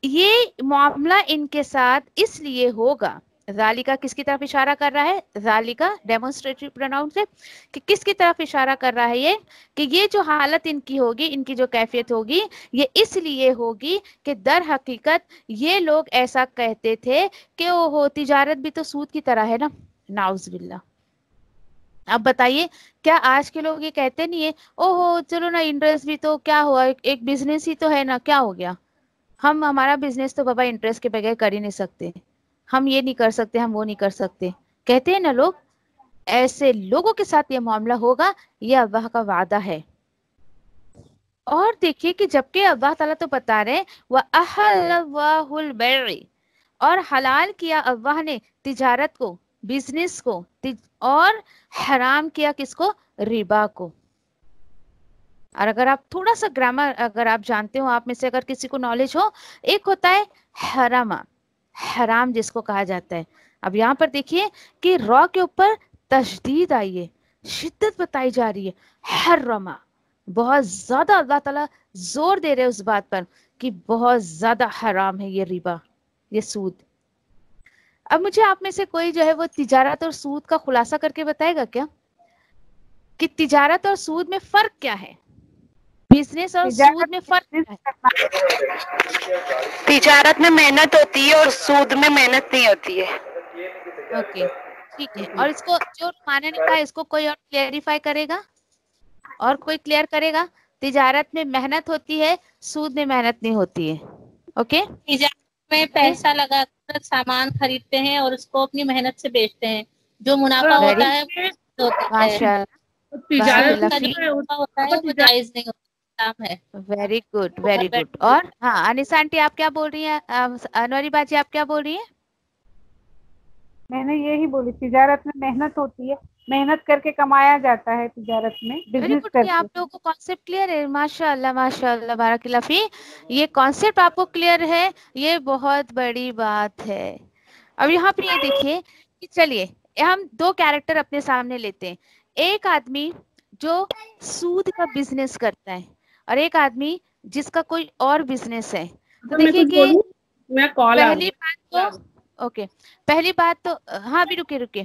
ये मामला इनके साथ इसलिए होगा। जालिका किसकी तरफ इशारा कर रहा है? जालिका डेमोन्स्ट्रेटिव प्रोनाउन से, कि किसकी तरफ इशारा कर रहा है ये, कि ये जो हालत इनकी होगी, इनकी जो कैफियत होगी, ये इसलिए होगी कि दर हकीकत ये लोग ऐसा कहते थे कि ओहो तिजारत भी तो सूद की तरह है ना, नाउज़ुबिल्लाह। अब बताइए, क्या आज के लोग ये कहते नहीं है ओहो चलो ना, इंटरेस्ट भी तो क्या हुआ, एक बिजनेस ही तो है ना, क्या हो गया, हम हमारा बिजनेस तो बाबा इंटरेस्ट के बगैर कर ही नहीं सकते, हम ये नहीं कर सकते, हम वो नहीं कर सकते, कहते हैं ना लोग। ऐसे लोगों के साथ ये मामला होगा, ये अल्लाह का वादा है। और देखिए कि जबकि अल्लाह ताला तो बता रहे हैं वह अहल्लल्लाहुल बैअ, और हलाल किया अल्लाह ने तिजारत को, बिजनेस को, और हराम किया किसको? रिबा को। और अगर आप थोड़ा सा ग्रामर अगर आप जानते हो, आप में से अगर किसी को नॉलेज हो, एक होता है हरामा, हराम जिसको कहा जाता है। अब यहाँ पर देखिए कि रॉ के ऊपर तशदीद आई है, शिद्दत बताई जा रही है, हर्रमा, बहुत ज्यादा अल्लाह ताला जोर दे रहे हैं उस बात पर कि बहुत ज्यादा हराम है ये रिबा, ये सूद। अब मुझे आप में से कोई जो है वो तिजारत और सूद का खुलासा करके बताएगा क्या कि तिजारत और सूद में फर्क क्या है, बिजनेस और सूद में फर्क क्या है? तिजारत में मेहनत होती है और सूद में मेहनत नहीं होती है। ओके, ठीक है। और इसको जो रुमाना ने कहा, इसको कोई और क्लियरिफाई करेगा, और कोई क्लियर करेगा? तिजारत में मेहनत होती है, सूद में मेहनत नहीं होती है। ओके, तिजारत में पैसा लगाकर सामान खरीदते हैं और उसको अपनी मेहनत से बेचते हैं, जो मुनाफा होता है वो होता है, माशाल्लाह, तिजारत सूद का बारक जो मुनाफा होता है वो जायज नहीं होता, हराम है। Very good, very good. और हाँ अनिसा आंटी आप क्या बोल रही हैं? अनवरी बाजी आप क्या बोल रही हैं? मैंने यही बोली, तिजारत में मेहनत होती है मेहनत करके कमाया जाता है तिजारत में, वेरी बिजनेस गुड। करके। आप लोगों को कॉन्सेप्ट क्लियर है, माशाल्लाह माशाल्लाह, बारकल्लाह फी। ये कॉन्सेप्ट आपको क्लियर है, ये बहुत बड़ी बात है। अब यहाँ पे ये देखिए कि चलिए हम दो कैरेक्टर अपने सामने लेते हैं। एक आदमी जो सूद का बिजनेस करता है और एक आदमी जिसका कोई और बिजनेस है। तो मैं देखिए कुछ कि बोलूं, मैं कॉल आ पहली गई। बात तो ओके, पहली बात तो हाँ भी रुके रुके,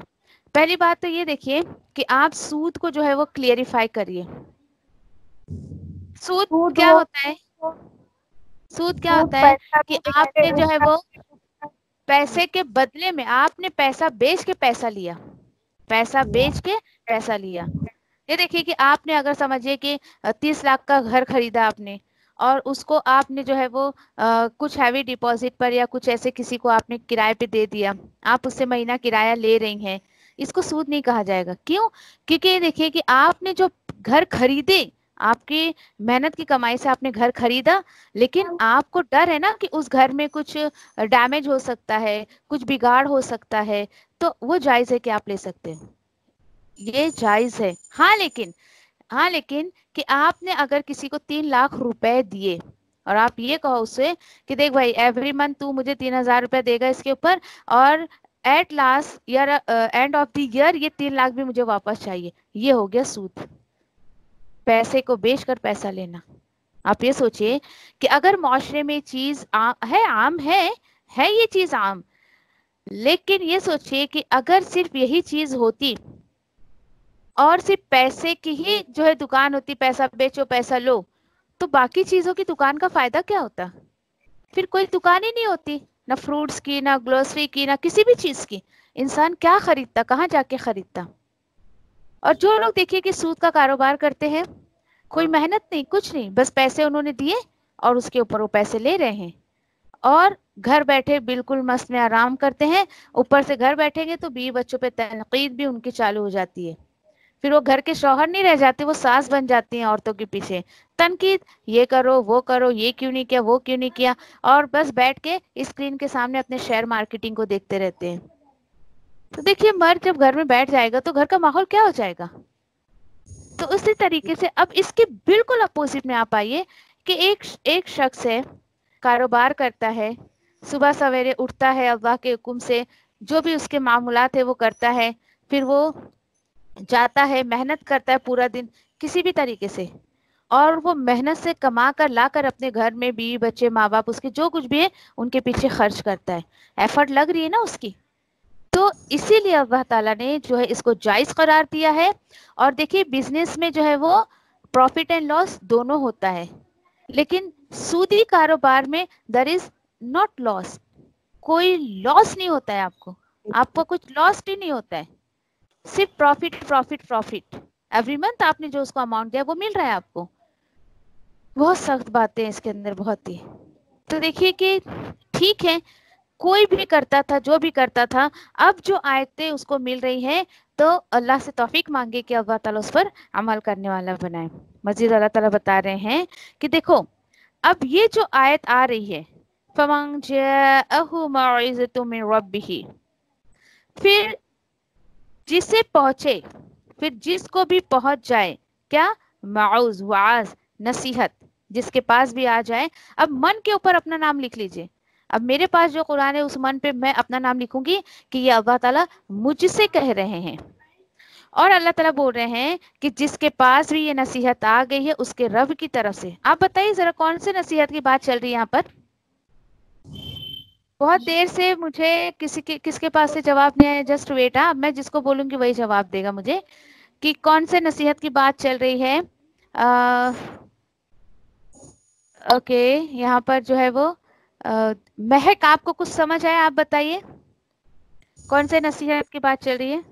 पहली बात तो ये देखिए कि आप सूद को जो है वो क्लियरिफाई करिए। सूद क्या होता है? सूद क्या होता है कि आपने जो है वो पैसे के बदले में आपने पैसा बेच के पैसा लिया, पैसा बेच के पैसा लिया। ये देखिए कि आपने अगर समझिए कि 30 लाख का घर खरीदा आपने और उसको आपने जो है वो कुछ हैवी डिपॉजिट पर या कुछ ऐसे किसी को आपने किराए पे दे दिया, आप उससे महीना किराया ले रही हैं, इसको सूद नहीं कहा जाएगा। क्यों? क्योंकि ये देखिए कि आपने जो घर खरीदे, आपकी मेहनत की कमाई से आपने घर खरीदा, लेकिन आपको डर है ना कि उस घर में कुछ डैमेज हो सकता है, कुछ बिगाड़ हो सकता है, तो वो जायज है कि आप ले सकते हैं, ये जायज है। हाँ लेकिन कि आपने अगर किसी को 3 लाख रुपए दिए और आप ये कहो उससे कि देख भाई एवरी मंथ तू मुझे 3,000 रुपए देगा इसके ऊपर, और at last year end of the year ये 3 लाख भी मुझे वापस चाहिए, ये हो गया सूद, पैसे को बेचकर पैसा लेना। आप ये सोचिए कि अगर माशरे में चीज आम है ये चीज आम, लेकिन ये सोचिए कि अगर सिर्फ यही चीज होती और सिर्फ पैसे की ही जो है दुकान होती, पैसा बेचो पैसा लो, तो बाकी चीजों की दुकान का फायदा क्या होता? फिर कोई दुकान ही नहीं होती, ना फ्रूट्स की, ना ग्रोसरी की, ना किसी भी चीज की। इंसान क्या खरीदता, कहाँ जाके खरीदता? और जो लोग देखिए कि सूद का कारोबार करते हैं, कोई मेहनत नहीं, कुछ नहीं, बस पैसे उन्होंने दिए और उसके ऊपर वो पैसे ले रहे हैं और घर बैठे बिल्कुल मस्त में आराम करते हैं। ऊपर से घर बैठेंगे तो बीवी बच्चों पे तनकीद भी उनकी चालू हो जाती है। फिर वो घर के शौहर नहीं रह जाते, वो सास बन जाती हैं औरतों के पीछे, तनकीद, ये करो वो करो, ये क्यों नहीं किया वो क्यों नहीं किया, और बस बैठ के स्क्रीन के सामने अपने शेयर मार्केटिंग को देखते रहते हैं। तो देखिए मर्द जब घर में बैठ जाएगा तो घर का माहौल क्या हो जाएगा। तो उसी तरीके से अब इसके बिल्कुल अपोजिट में आप आइए कि एक शख्स है, कारोबार करता है, सुबह सवेरे उठता है, अल्लाह के हुक्म से जो भी उसके मामूलात है वो करता है, फिर वो जाता है, मेहनत करता है पूरा दिन किसी भी तरीके से, और वो मेहनत से कमा कर ला कर अपने घर में बीवी बच्चे माँ बाप उसके जो कुछ भी है उनके पीछे खर्च करता है, एफर्ट लग रही है ना उसकी। तो इसीलिए अल्लाह ताला ने जो है इसको जायज करार दिया है। और देखिए बिजनेस में जो है वो प्रॉफिट एंड लॉस दोनों होता है, लेकिन सूदी कारोबार में देयर इज नॉट लॉस, कोई लॉस नहीं होता है, आपको कुछ लॉस भी नहीं होता है, सिर्फ profit profit profit. Every month आपने जो उसको अमाउंट दिया वो मिल रहा है आपको। बहुत सख्त बातें हैं इसके अंदर, बहुत ही। तो देखिए कि ठीक है, कोई भी करता था, जो भी करता था, अब जो आयतें उसको मिल रही हैं तो अल्लाह से तौफीक मांगे कि अल्लाह ताला उस पर अमल करने वाला बनाए। मजीद अल्लाह ताला बता रहे हैं कि देखो अब ये जो आयत आ रही है, फमन जाअहु मौइज़तु मिन रब्बिही, फिर जिसे पहुंचे, फिर जिसको भी पहुंच जाए क्या, मौज़ वाज, नसीहत जिसके पास भी आ जाए। अब मन के ऊपर अपना नाम लिख लीजिए। अब मेरे पास जो कुरान है उस मन पे मैं अपना नाम लिखूंगी कि ये अल्लाह ताला मुझसे कह रहे हैं, और अल्लाह ताला बोल रहे हैं कि जिसके पास भी ये नसीहत आ गई है उसके रब की तरफ से। आप बताइए जरा कौन से नसीहत की बात चल रही है यहाँ पर? बहुत देर से मुझे किसके पास से जवाब नहीं आया, जस्ट वेट। हाँ, मैं जिसको बोलूंगी वही जवाब देगा मुझे कि कौन से नसीहत की बात चल रही है। ओके, यहाँ पर जो है वो महक, आपको कुछ समझ आया? आप बताइए कौन से नसीहत की बात चल रही है।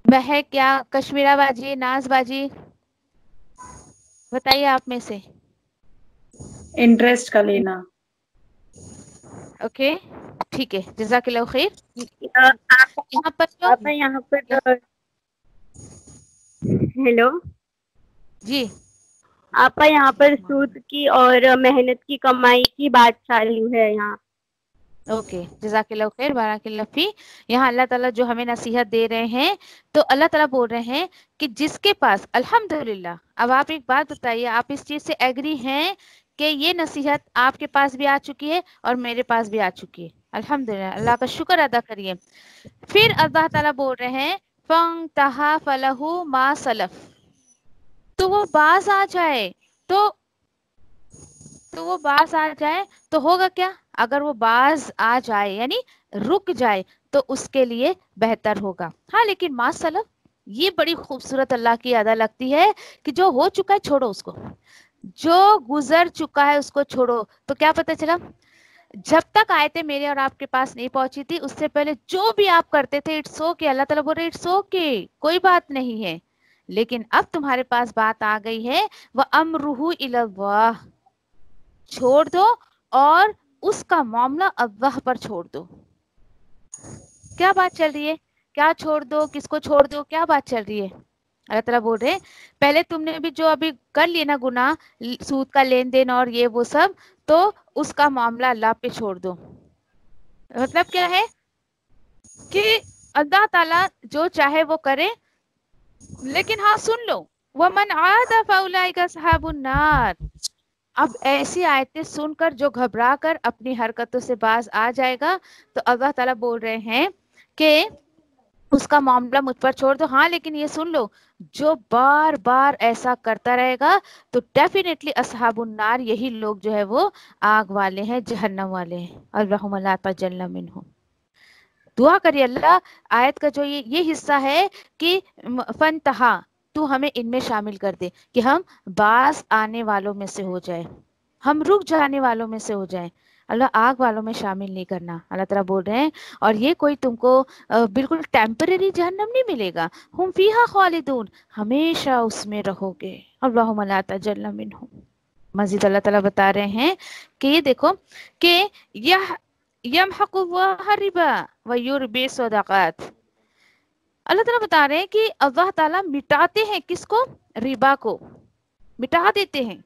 महक, क्या कश्मीरा बाजी, नाज बाजी, बताइए आप में से। इंटरेस्ट का लेना। ओके ठीक है, जज़ाकल्लाह खैर। यहाँ पर जो यहाँ पर हेलो जी, आप यहाँ पर सूद की और मेहनत की कमाई की बात चालू है यहाँ। ओके, जज़ाकिल्लाह खैर, बारकिल्लाह फी। यहाँ अल्लाह ताला जो हमें नसीहत दे रहे हैं, तो अल्लाह ताला बोल रहे हैं कि जिसके पास, अल्हम्दुलिल्लाह। अब आप एक बात बताइए, आप इस चीज़ से एग्री हैं कि ये नसीहत आपके पास भी आ चुकी है और मेरे पास भी आ चुकी है? अल्हम्दुलिल्लाह, अल्लाह का शुक्र अदा करिए। फिर अल्लाह ताला बोल रहे हैं फंतहा फलहु मा सलफ, तो वो बाज आ जाए, तो वो बाज आ जाए तो होगा क्या? अगर वो बाज आ जाए यानी रुक जाए तो उसके लिए बेहतर होगा। हाँ, लेकिन मा सलफ, ये बड़ी खूबसूरत अल्लाह की अदा लगती है कि जो हो चुका है छोड़ो उसको, जो गुजर चुका है उसको छोड़ो। तो क्या पता चला, जब तक आयतें मेरे और आपके पास नहीं पहुंची थी, उससे पहले जो भी आप करते थे, इट्स ओके, अल्लाह ताला बोल रहे इट्स ओके, कोई बात नहीं है। लेकिन अब तुम्हारे पास बात आ गई है, वह अमरुहु इलल्लाह, छोड़ दो और उसका मामला अल्लाह पर छोड़ दो। क्या बात चल रही है? क्या छोड़ दो, किसको छोड़ दो, क्या बात चल रही है? अल्लाह ताला बोल रहे हैं पहले तुमने भी जो अभी कर लिए ना गुनाह, सूद का लेन देन और ये वो सब, तो उसका मामला अल्लाह पे छोड़ दो। मतलब क्या है कि अल्लाह ताला जो चाहे वो करे, लेकिन हाँ सुन लो, वमन आदा फउलाइका असहाबुन नार। अब ऐसी आयतें सुनकर जो घबरा कर अपनी हरकतों से बाज आ जाएगा, तो अल्लाह ताला बोल रहे हैं कि उसका मामला मुझ पर छोड़ दो। हाँ, लेकिन ये सुन लो, जो बार बार ऐसा करता रहेगा तो डेफिनेटली असहाबुन नार, यही लोग जो है वो आग वाले हैं, जहन्नम वाले हैं। अल्लाहुम्मा ला तजल्ना मिनहुम। दुआ करिए अल्लाह, आयत का जो ये हिस्सा है कि फनतहा, तू हमें इनमें शामिल कर दे, कि हम बाज आने वालों में से हो जाए, हम रुक जाने वालों में से हो जाए। अल्लाह आग वालों में शामिल नहीं करना, अल्लाह ताला बोल रहे हैं। और ये कोई तुमको बिल्कुल टेम्पररी जहन्नम नहीं मिलेगा, हुम फीहा खालिदून, हमेशा उसमें रहोगे। अल्लाहुम्मा ला तजल्ना मिनहुम। मजीद अल्लाह ताला बता रहे हैं कि ये देखो कि यह यमहकुल्लाह रिबा व युरबी सदक़ात। अल्लाह ताला बता रहे हैं कि अल्लाह ताला मिटाते हैं किसको? रिबा को मिटा देते हैं,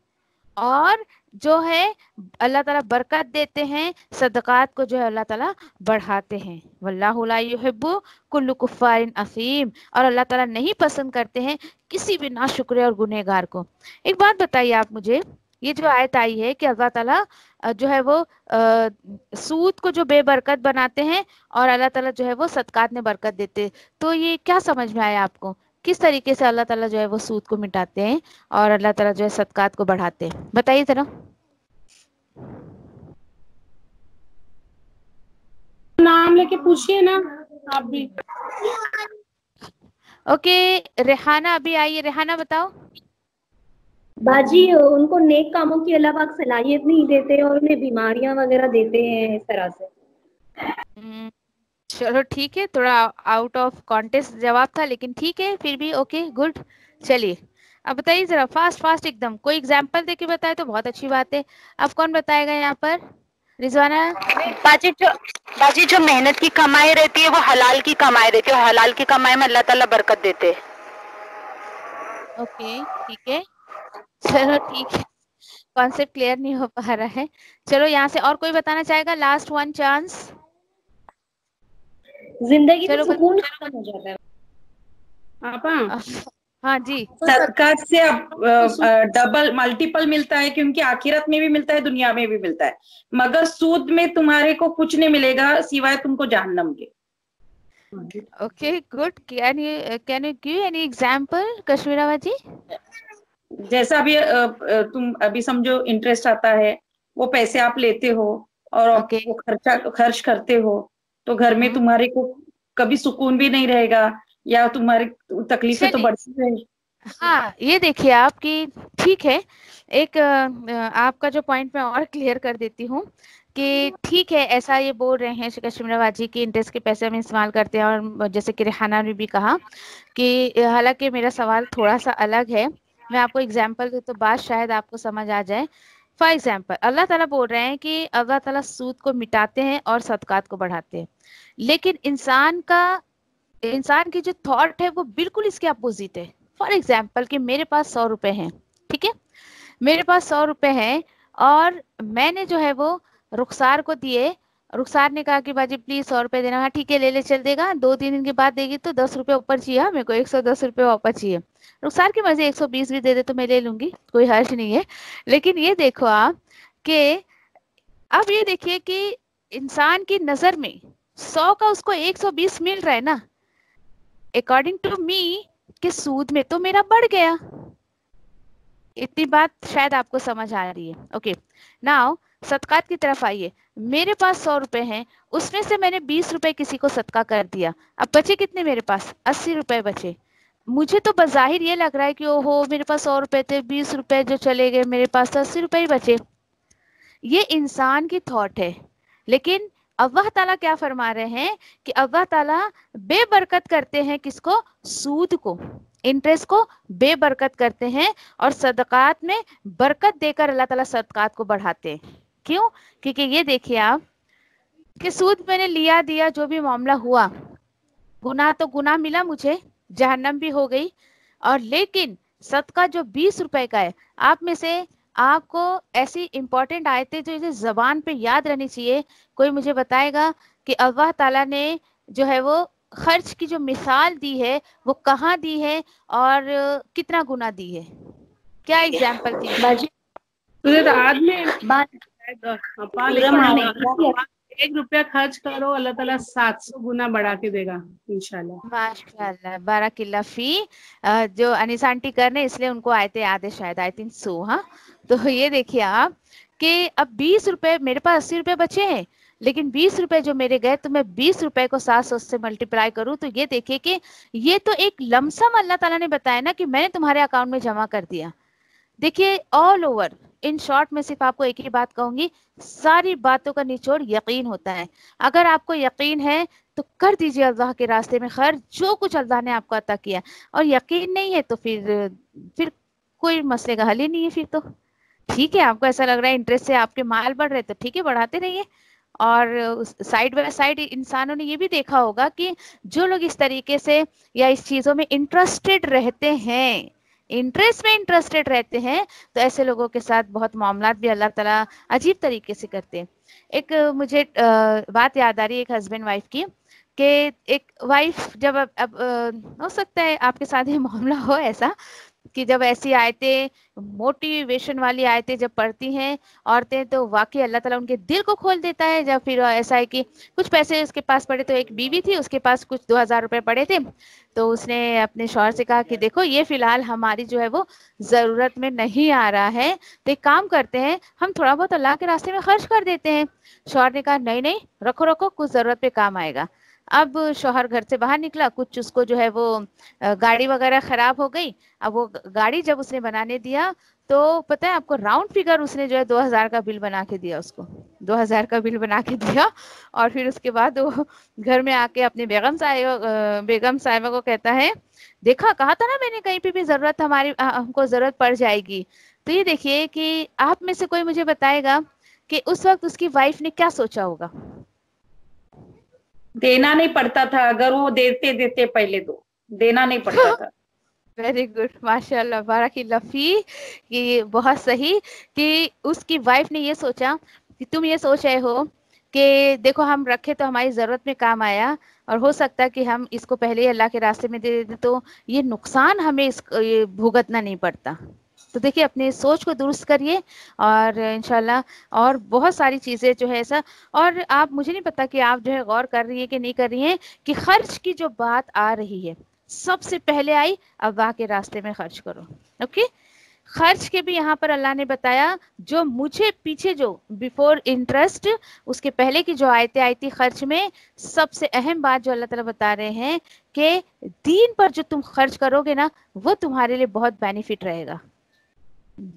और जो है अल्लाह ताला बरकत देते हैं, सदक़ात को जो है अल्लाह ताला बढ़ाते हैं। वल्लाहु ला युहिब्बु कुल्लु कुफ्फारिन असीम, और अल्लाह ताला नहीं पसंद करते हैं किसी भी नाशुक्र और गुनहगार को। एक बात बताइए आप मुझे, ये जो आयत आई है कि अल्लाह ताला जो है वो सूद को जो बेबरकत बनाते हैं और अल्लाह ताला जो है वो सदकात में बरकत देते, तो ये क्या समझ में आया आपको? किस तरीके से अल्लाह ताला जो है वो सूद को मिटाते हैं और अल्लाह ताला जो है सदकात को बढ़ाते हैं? बताइए जरा। नाम लेके पूछिए ना आप भी। ओके, रेहाना अभी आई है, रेहाना बताओ। बाजी, उनको नेक कामों की अल्लाह पाक सलाहियत नहीं देते और उन्हें बीमारियां वगैरह देते हैं इस तरह से। चलो ठीक है, थोड़ा आउट ऑफ कॉन्टेक्स्ट जवाब था, लेकिन ठीक है, फिर भी ओके, गुड। चलिए अब बताइए जरा, फास्ट फास्ट एकदम, कोई एग्जाम्पल देके बताए तो बहुत अच्छी बात है। अब कौन बताएगा यहाँ पर? रिजवाना। बाजी जो मेहनत की कमाई रहती है वो हलाल की कमाई रहती है, हलाल की कमाई में अल्लाह ताला बरकत देते हैं। ओके ठीक है, चलो ठीक है, कॉन्सेप्ट क्लियर नहीं हो पा रहा है। चलो यहाँ से और कोई बताना चाहेगा? Last one chance. जिंदगी में सुकून खत्म हो जाता है। आपा हाँ जी, सदकात से अब डबल मल्टीपल मिलता है, क्योंकि आखिरत में भी मिलता है, दुनिया में भी मिलता है, मगर सूद में तुम्हारे को कुछ नहीं मिलेगा सिवाय तुमको जहन्नम के। Okay good. Can you give any example Kashmira ji? जैसा भी तुम अभी समझो इंटरेस्ट आता है, वो पैसे आप लेते हो और वो खर्च करते हो, तो घर में तुम्हारे को कभी सुकून भी नहीं रहेगा, या तुम्हारी तकलीफें तो बढ़ती रहेंगी। हाँ, ये देखिए आपकी ठीक है, एक आपका जो पॉइंट मैं और क्लियर कर देती हूँ कि ठीक है, ऐसा ये बोल रहे हैं कश्मीरा जी की इंटरेस्ट के पैसे हम इस्तेमाल करते हैं, और जैसे कि रेहाना ने भी कहा कि हालांकि मेरा सवाल थोड़ा सा अलग है, मैं आपको एग्जाम्पल दूँ तो बात शायद आपको समझ आ जाए। फॉर एग्जाम्पल, अल्लाह ताला बोल रहे हैं कि अल्लाह ताला सूद को मिटाते हैं और सदकात को बढ़ाते हैं, लेकिन इंसान की जो थॉट है वो बिल्कुल इसके अपोजिट है। फॉर एग्जाम्पल कि मेरे पास 100 रुपए हैं, ठीक है, मेरे पास 100 रुपए हैं और मैंने जो है वो रुखसार को दिए रुखसार ने कहा कि बाजी प्लीज 100 रुपए देना। हाँ ठीक है, ले ले, चल देगा। 2-3 दिन के बाद देगी तो 10 रुपए ऊपर चाहिए। हाँ, मेरे को 110 रुपए वापस चाहिए। रुखसार की मर्जी, 120 भी दे दे तो मैं ले लूंगी, कोई हर्ज नहीं है। लेकिन ये देखो आप कि अब ये देखिए कि इंसान की नजर में 100 का उसको 120 मिल रहा है ना, अकॉर्डिंग टू मी कि सूद में तो मेरा बढ़ गया। इतनी बात शायद आपको समझ आ रही है। ओके, नाउ सदकात की तरफ आइए। मेरे पास 100 रुपए हैं, उसमें से मैंने 20 रुपए किसी को सदका कर दिया। अब बचे कितने मेरे पास? 80 रुपए बचे। मुझे तो बज़ाहिर ये लग रहा है कि ओहो मेरे पास 100 रुपए थे, 20 रुपए जो चले गए, मेरे पास तो 80 रुपए ही बचे। ये इंसान की थॉट है, लेकिन अल्लाह ताला क्या फरमा रहे हैं कि अल्लाह ताला बेबरकत करते हैं किसको? सूद को, इंटरेस्ट को बेबरकत करते हैं, और सदकात में बरकत देकर अल्लाह ताला सदकात को बढ़ाते हैं। क्यों? क्योंकि ये देखिए आप कि सूद मैंने लिया दिया, जो भी मामला हुआ, गुनाह तो गुनाह मिला मुझे, जहन्नम भी हो गई। और लेकिन सदका जो 20 रुपए का है, आप में से आपको ऐसी इंपॉर्टेंट आयतें जो इसे जबान पे याद रहनी चाहिए, कोई मुझे बताएगा कि अल्लाह ताला ने जो है वो खर्च की जो मिसाल दी है वो कहाँ दी है और कितना गुना दी है? क्या एग्जाम्पल थी? तुझे रात में 1 रुपया खर्च करो, अल्लाह ताला 700 गुना बढ़ा के देगा इंशाल्लाह। माशाल्लाह, बाराकिल्लाह फी। जो अनीसा आंटी कर रहे, इसलिए उनको आयते याद है शायद, आई थिंक सो। हाँ, तो ये देखिए आप कि अब 20 रुपए, मेरे पास 80 रुपए बचे हैं, लेकिन 20 रुपए जो मेरे गए, तो मैं 20 रुपए को 700 से मल्टीप्लाई करूं तो ये देखिए कि ये तो एक लमसम अल्लाह ताला ने बताया ना कि मैंने तुम्हारे अकाउंट में जमा कर दिया। देखिए ऑल ओवर, इन शॉर्ट में सिर्फ आपको एक ही बात कहूंगी, सारी बातों का निचोड़ यकीन होता है। अगर आपको यकीन है तो कर दीजिए अल्लाह के रास्ते में खर्च, जो कुछ अल्लाह ने आपको अता किया। और यकीन नहीं है तो फिर कोई मसले का हल ही नहीं है। फिर तो ठीक है, आपको ऐसा लग रहा है इंटरेस्ट से आपके माल बढ़ रहे, तो ठीक है, बढ़ाते रहिए। और साइड बाय साइड इंसानों ने ये भी देखा होगा कि जो लोग इस तरीके से या इस चीजों में इंटरेस्टेड रहते हैं, इंटरेस्ट में इंटरेस्टेड रहते हैं, तो ऐसे लोगों के साथ बहुत मामलात भी अल्लाह ताला अजीब तरीके से करते हैं। एक मुझे बात याद आ रही है एक हस्बैंड वाइफ की, कि एक वाइफ जब अब हो सकता है आपके साथ ये मामला हो ऐसा कि जब ऐसी आयतें, मोटिवेशन वाली आयतें जब पढ़ती हैं औरतें, तो वाकई अल्लाह ताला उनके दिल को खोल देता है। जब फिर ऐसा है कि कुछ पैसे उसके पास पड़े, तो एक बीवी थी, उसके पास कुछ 2000 रुपए पड़े थे, तो उसने अपने शौहर से कहा कि देखो ये फिलहाल हमारी जो है वो जरूरत में नहीं आ रहा है, तो एक काम करते हैं, हम थोड़ा बहुत अल्लाह के रास्ते में खर्च कर देते हैं। शौहर ने कहा नहीं नहीं, रखो रखो, कुछ जरूरत पे काम आएगा। अब शौहर घर से बाहर निकला, कुछ उसको जो है वो गाड़ी वगैरह खराब हो गई। अब वो गाड़ी जब उसने बनाने दिया, तो पता है आपको, राउंड फिगर उसने जो है 2000 का बिल बना के दिया उसको, 2000 का बिल बना के दिया। और फिर उसके बाद वो घर में आके अपने बेगम साहिबा को कहता है, देखा, कहा था ना मैंने, कहीं पे भी जरूरत हमको जरूरत पड़ जाएगी। तो ये देखिए कि आप में से कोई मुझे बताएगा कि उस वक्त उसकी वाइफ ने क्या सोचा होगा? देना नहीं पड़ता था, अगर वो देते पहले तो देना नहीं पड़ता था। वेरी गुड, माशाल्लाह, बाराकिल्लाह फी। कि बहुत सही कि उसकी वाइफ ने ये सोचा कि तुम ये सोच रहे हो कि देखो हम रखे तो हमारी जरूरत में काम आया, और हो सकता है कि हम इसको पहले ही अल्लाह के रास्ते में दे देते तो ये नुकसान हमें ये भुगतना नहीं पड़ता। तो देखिए अपने सोच को दुरुस्त करिए, और इंशाल्लाह और बहुत सारी चीज़ें जो है ऐसा। और आप, मुझे नहीं पता कि आप जो है गौर कर रही है कि नहीं कर रही हैं, कि खर्च की जो बात आ रही है, सबसे पहले आई अल्लाह के रास्ते में खर्च करो। ओके, खर्च के भी यहाँ पर अल्लाह ने बताया, जो मुझे पीछे जो बिफोर इंटरेस्ट, उसके पहले की जो आयतें आई थी खर्च में, सबसे अहम बात जो अल्लाह ताला बता रहे हैं कि दीन पर जो तुम खर्च करोगे ना, वो तुम्हारे लिए बहुत बेनिफिट रहेगा।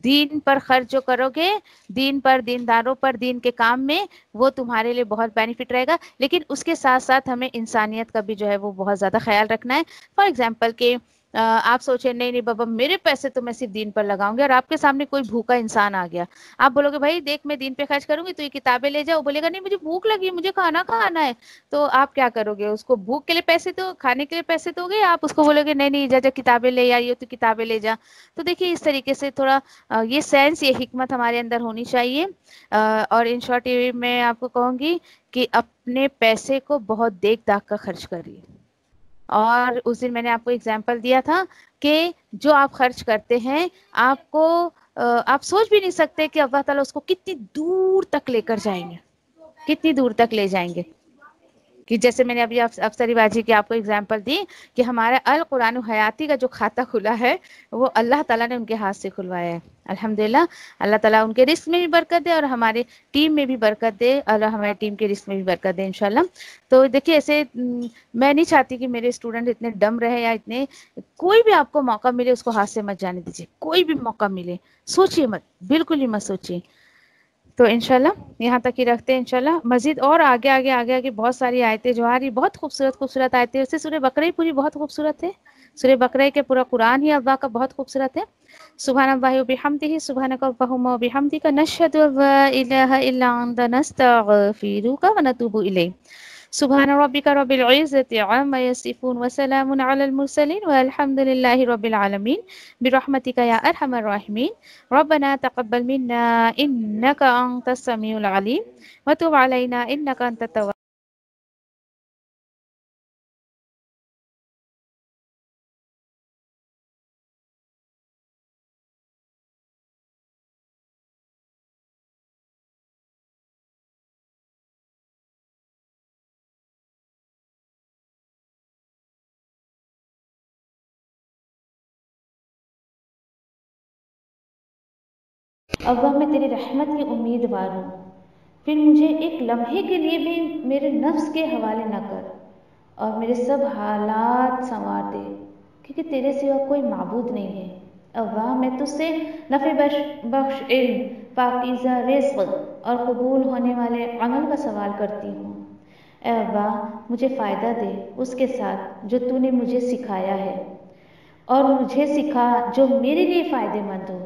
दीन पर खर्च जो करोगे, दीन पर, दीनदारों पर, दीन के काम में, वो तुम्हारे लिए बहुत बेनिफिट रहेगा। लेकिन उसके साथ साथ हमें इंसानियत का भी जो है वो बहुत ज़्यादा ख्याल रखना है। फॉर एग्जांपल कि آپ سوچیں نہیں نہیں بابا میرے پیسے تو میں صرف دین پر لگاؤں گی، اور آپ کے سامنے کوئی بھوکا انسان آ گیا، آپ بولو گے بھائی دیکھ میں دین پہ خرچ کروں گی تو یہ کتابیں لے جاؤ، بولے گا نہیں مجھے بھوک لگی مجھے کھانا کھانا ہے، تو آپ کیا کرو گے؟ اس کو بھوک کے لیے پیسے دو، کھانے کے لیے پیسے دو گے، آپ اس کو بولو گے نہیں نہیں جا کتابیں لے آئیے تو کتابیں لے جا۔ تو دیکھیے اس طریقے سے تھوڑا یہ سینس یہ حکمت ہمارے اندر ہونی چاہیے۔ اور ان شارٹ میں آپ کو کہوں گی کہ اپنے پیسے کو بہت دیکھ داکھ کر خرچ کریے۔ اور اس دن میں نے آپ کو ایگزامپل دیا تھا کہ جو آپ خرچ کرتے ہیں آپ کو آپ سوچ بھی نہیں سکتے کہ اللہ تعالیٰ اس کو کتنی دور تک لے کر جائیں گے، کتنی دور تک لے جائیں گے۔ کہ جیسے میں نے ابھی افسری باجی کی آپ کو ایگزامپل دی کہ ہمارا القرآن حیاتی کا جو کھاتہ کھلا ہے وہ اللہ تعالیٰ نے ان کے ہاتھ سے کھلوایا ہے۔ الحمدللہ اللہ تعالیٰ ان کے رزق میں بھی برکت دے اور ہمارے ٹیم میں بھی برکت دے، اور ہمارے ٹیم کے رزق میں بھی برکت دے انشاءاللہ۔ تو دیکھیے ایسے میں نہیں چاہتی کہ میرے اسٹوڈنٹ اتنے ڈم رہے یا اتنے، کوئی بھی آپ کو موقع ملے اس کو ہاتھ سے مت جانے دیجیے، کوئی بھی موقع ملے سوچیے مت، بالکل ہی مت سوچیے۔ تو انشاءاللہ یہاں تک ہی رکھتے ہیں انشاءاللہ، مزید اور آگے بہت ساری آیتیں جو آ رہی، بہت خوبصورت آیتیں، ویسے سورہ بقرہ پوری بہت خوبصورت ہے، سورہ بقرہ کے پورا قرآن ہی اللہ کا بہت خوبصورت ہے۔ سبحان اللہ و بحمدہ، سبحانک اللہم و بحمدک، نشہد ان لا الہ الا انت، نستغفرک و نتوب الیک۔ سبحان ربک رب العزة عما یصفون وسلام علی المرسلین والحمد للہ رب العالمین برحمتک یا ارحم الراحمین۔ ربنا تقبل منا انک انت السمیع العلیم وتب علینا انک انت التواب۔ اللہ میں تیری رحمت کی امیدوار ہوں، پھر مجھے ایک لمحے کے لیے بھی میرے نفس کے حوالے نہ کر اور میرے سب حالات سنوار دے، کیونکہ تیرے سوا کوئی معبود نہیں ہے۔ اللہ میں تجھ سے نفع بخش علم، پاکیزہ رزق اور قبول ہونے والے عمل کا سوال کرتی ہوں۔ اے اللہ مجھے فائدہ دے اس کے ساتھ جو تو نے مجھے سکھایا ہے، اور مجھے سکھا جو میرے لیے فائدہ مند ہو،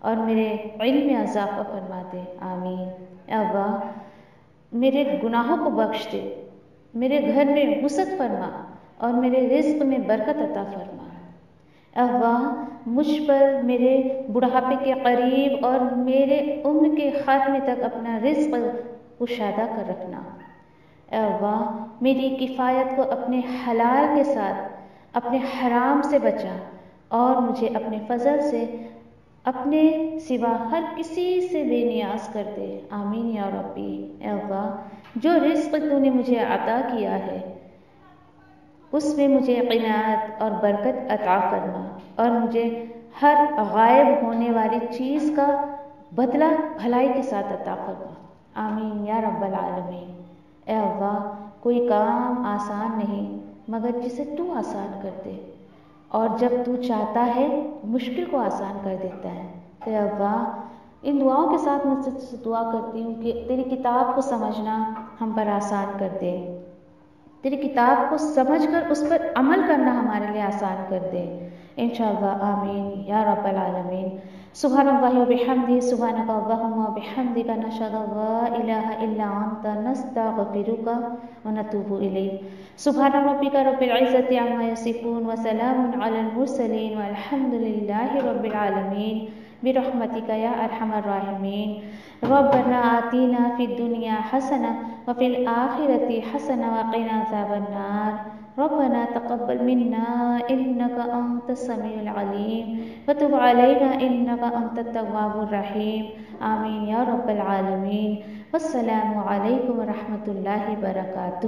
اور میرے علم میں اضافہ فرما دے، آمین۔ اے اللہ میرے گناہوں کو بخش دے، میرے گھر میں وسعت فرما اور میرے رزق میں برکت عطا فرما۔ اے اللہ مجھ پر میرے بڑھاپے کے قریب اور میرے عمر کے خاتمے تک اپنا رزق کشادہ کر رکھنا۔ اے اللہ میری کفایت کو اپنے حلال کے ساتھ اپنے حرام سے بچا، اور مجھے اپنے فضل سے اپنے سوا ہر کسی سے بے نیاز کر دے، آمین یا ربی۔ اے اللہ جو رزق تو نے مجھے عطا کیا ہے اس میں مجھے قناعت اور برکت عطا فرما، اور مجھے ہر غائب ہونے والی چیز کا بدلہ بھلائی کے ساتھ عطا فرما، آمین یا رب العالمین۔ اے اللہ کوئی کام آسان نہیں مگر جسے تو آسان کر دے، اور جب تو چاہتا ہے مشکل کو آسان کر دیتا ہے۔ اے اللہ ان دعاؤں کے ساتھ میں تجھ سے دعا کرتی ہوں کہ تیری کتاب کو سمجھنا ہم پر آسان کر دے، تیری کتاب کو سمجھ کر اس پر عمل کرنا ہمارے لیے آسان کر دے، انشاءاللہ آمین یا رب العالمین۔ سبحان اللہ و بحمدہ، سبحانک اللہم و بحمدک، نشہد ان لا الہ الا انت، نستغفرک و نتوب الیک۔ سبحان ربک رب العزة عما یصفون وسلام علی المرسلین والحمد للہ رب العالمین برحمتک یا ارحم الراحمین۔ ربنا آتینا فی الدنیا حسنہ وفی الآخرۃ حسنہ وقنا عذاب النار۔ ربنا تقبل منا انک انت السمیع العلیم وتب علینا انک انت التواب الرحیم، آمین یا رب العالمین۔ والسلام علیکم ورحمۃ اللہ وبرکاتہ۔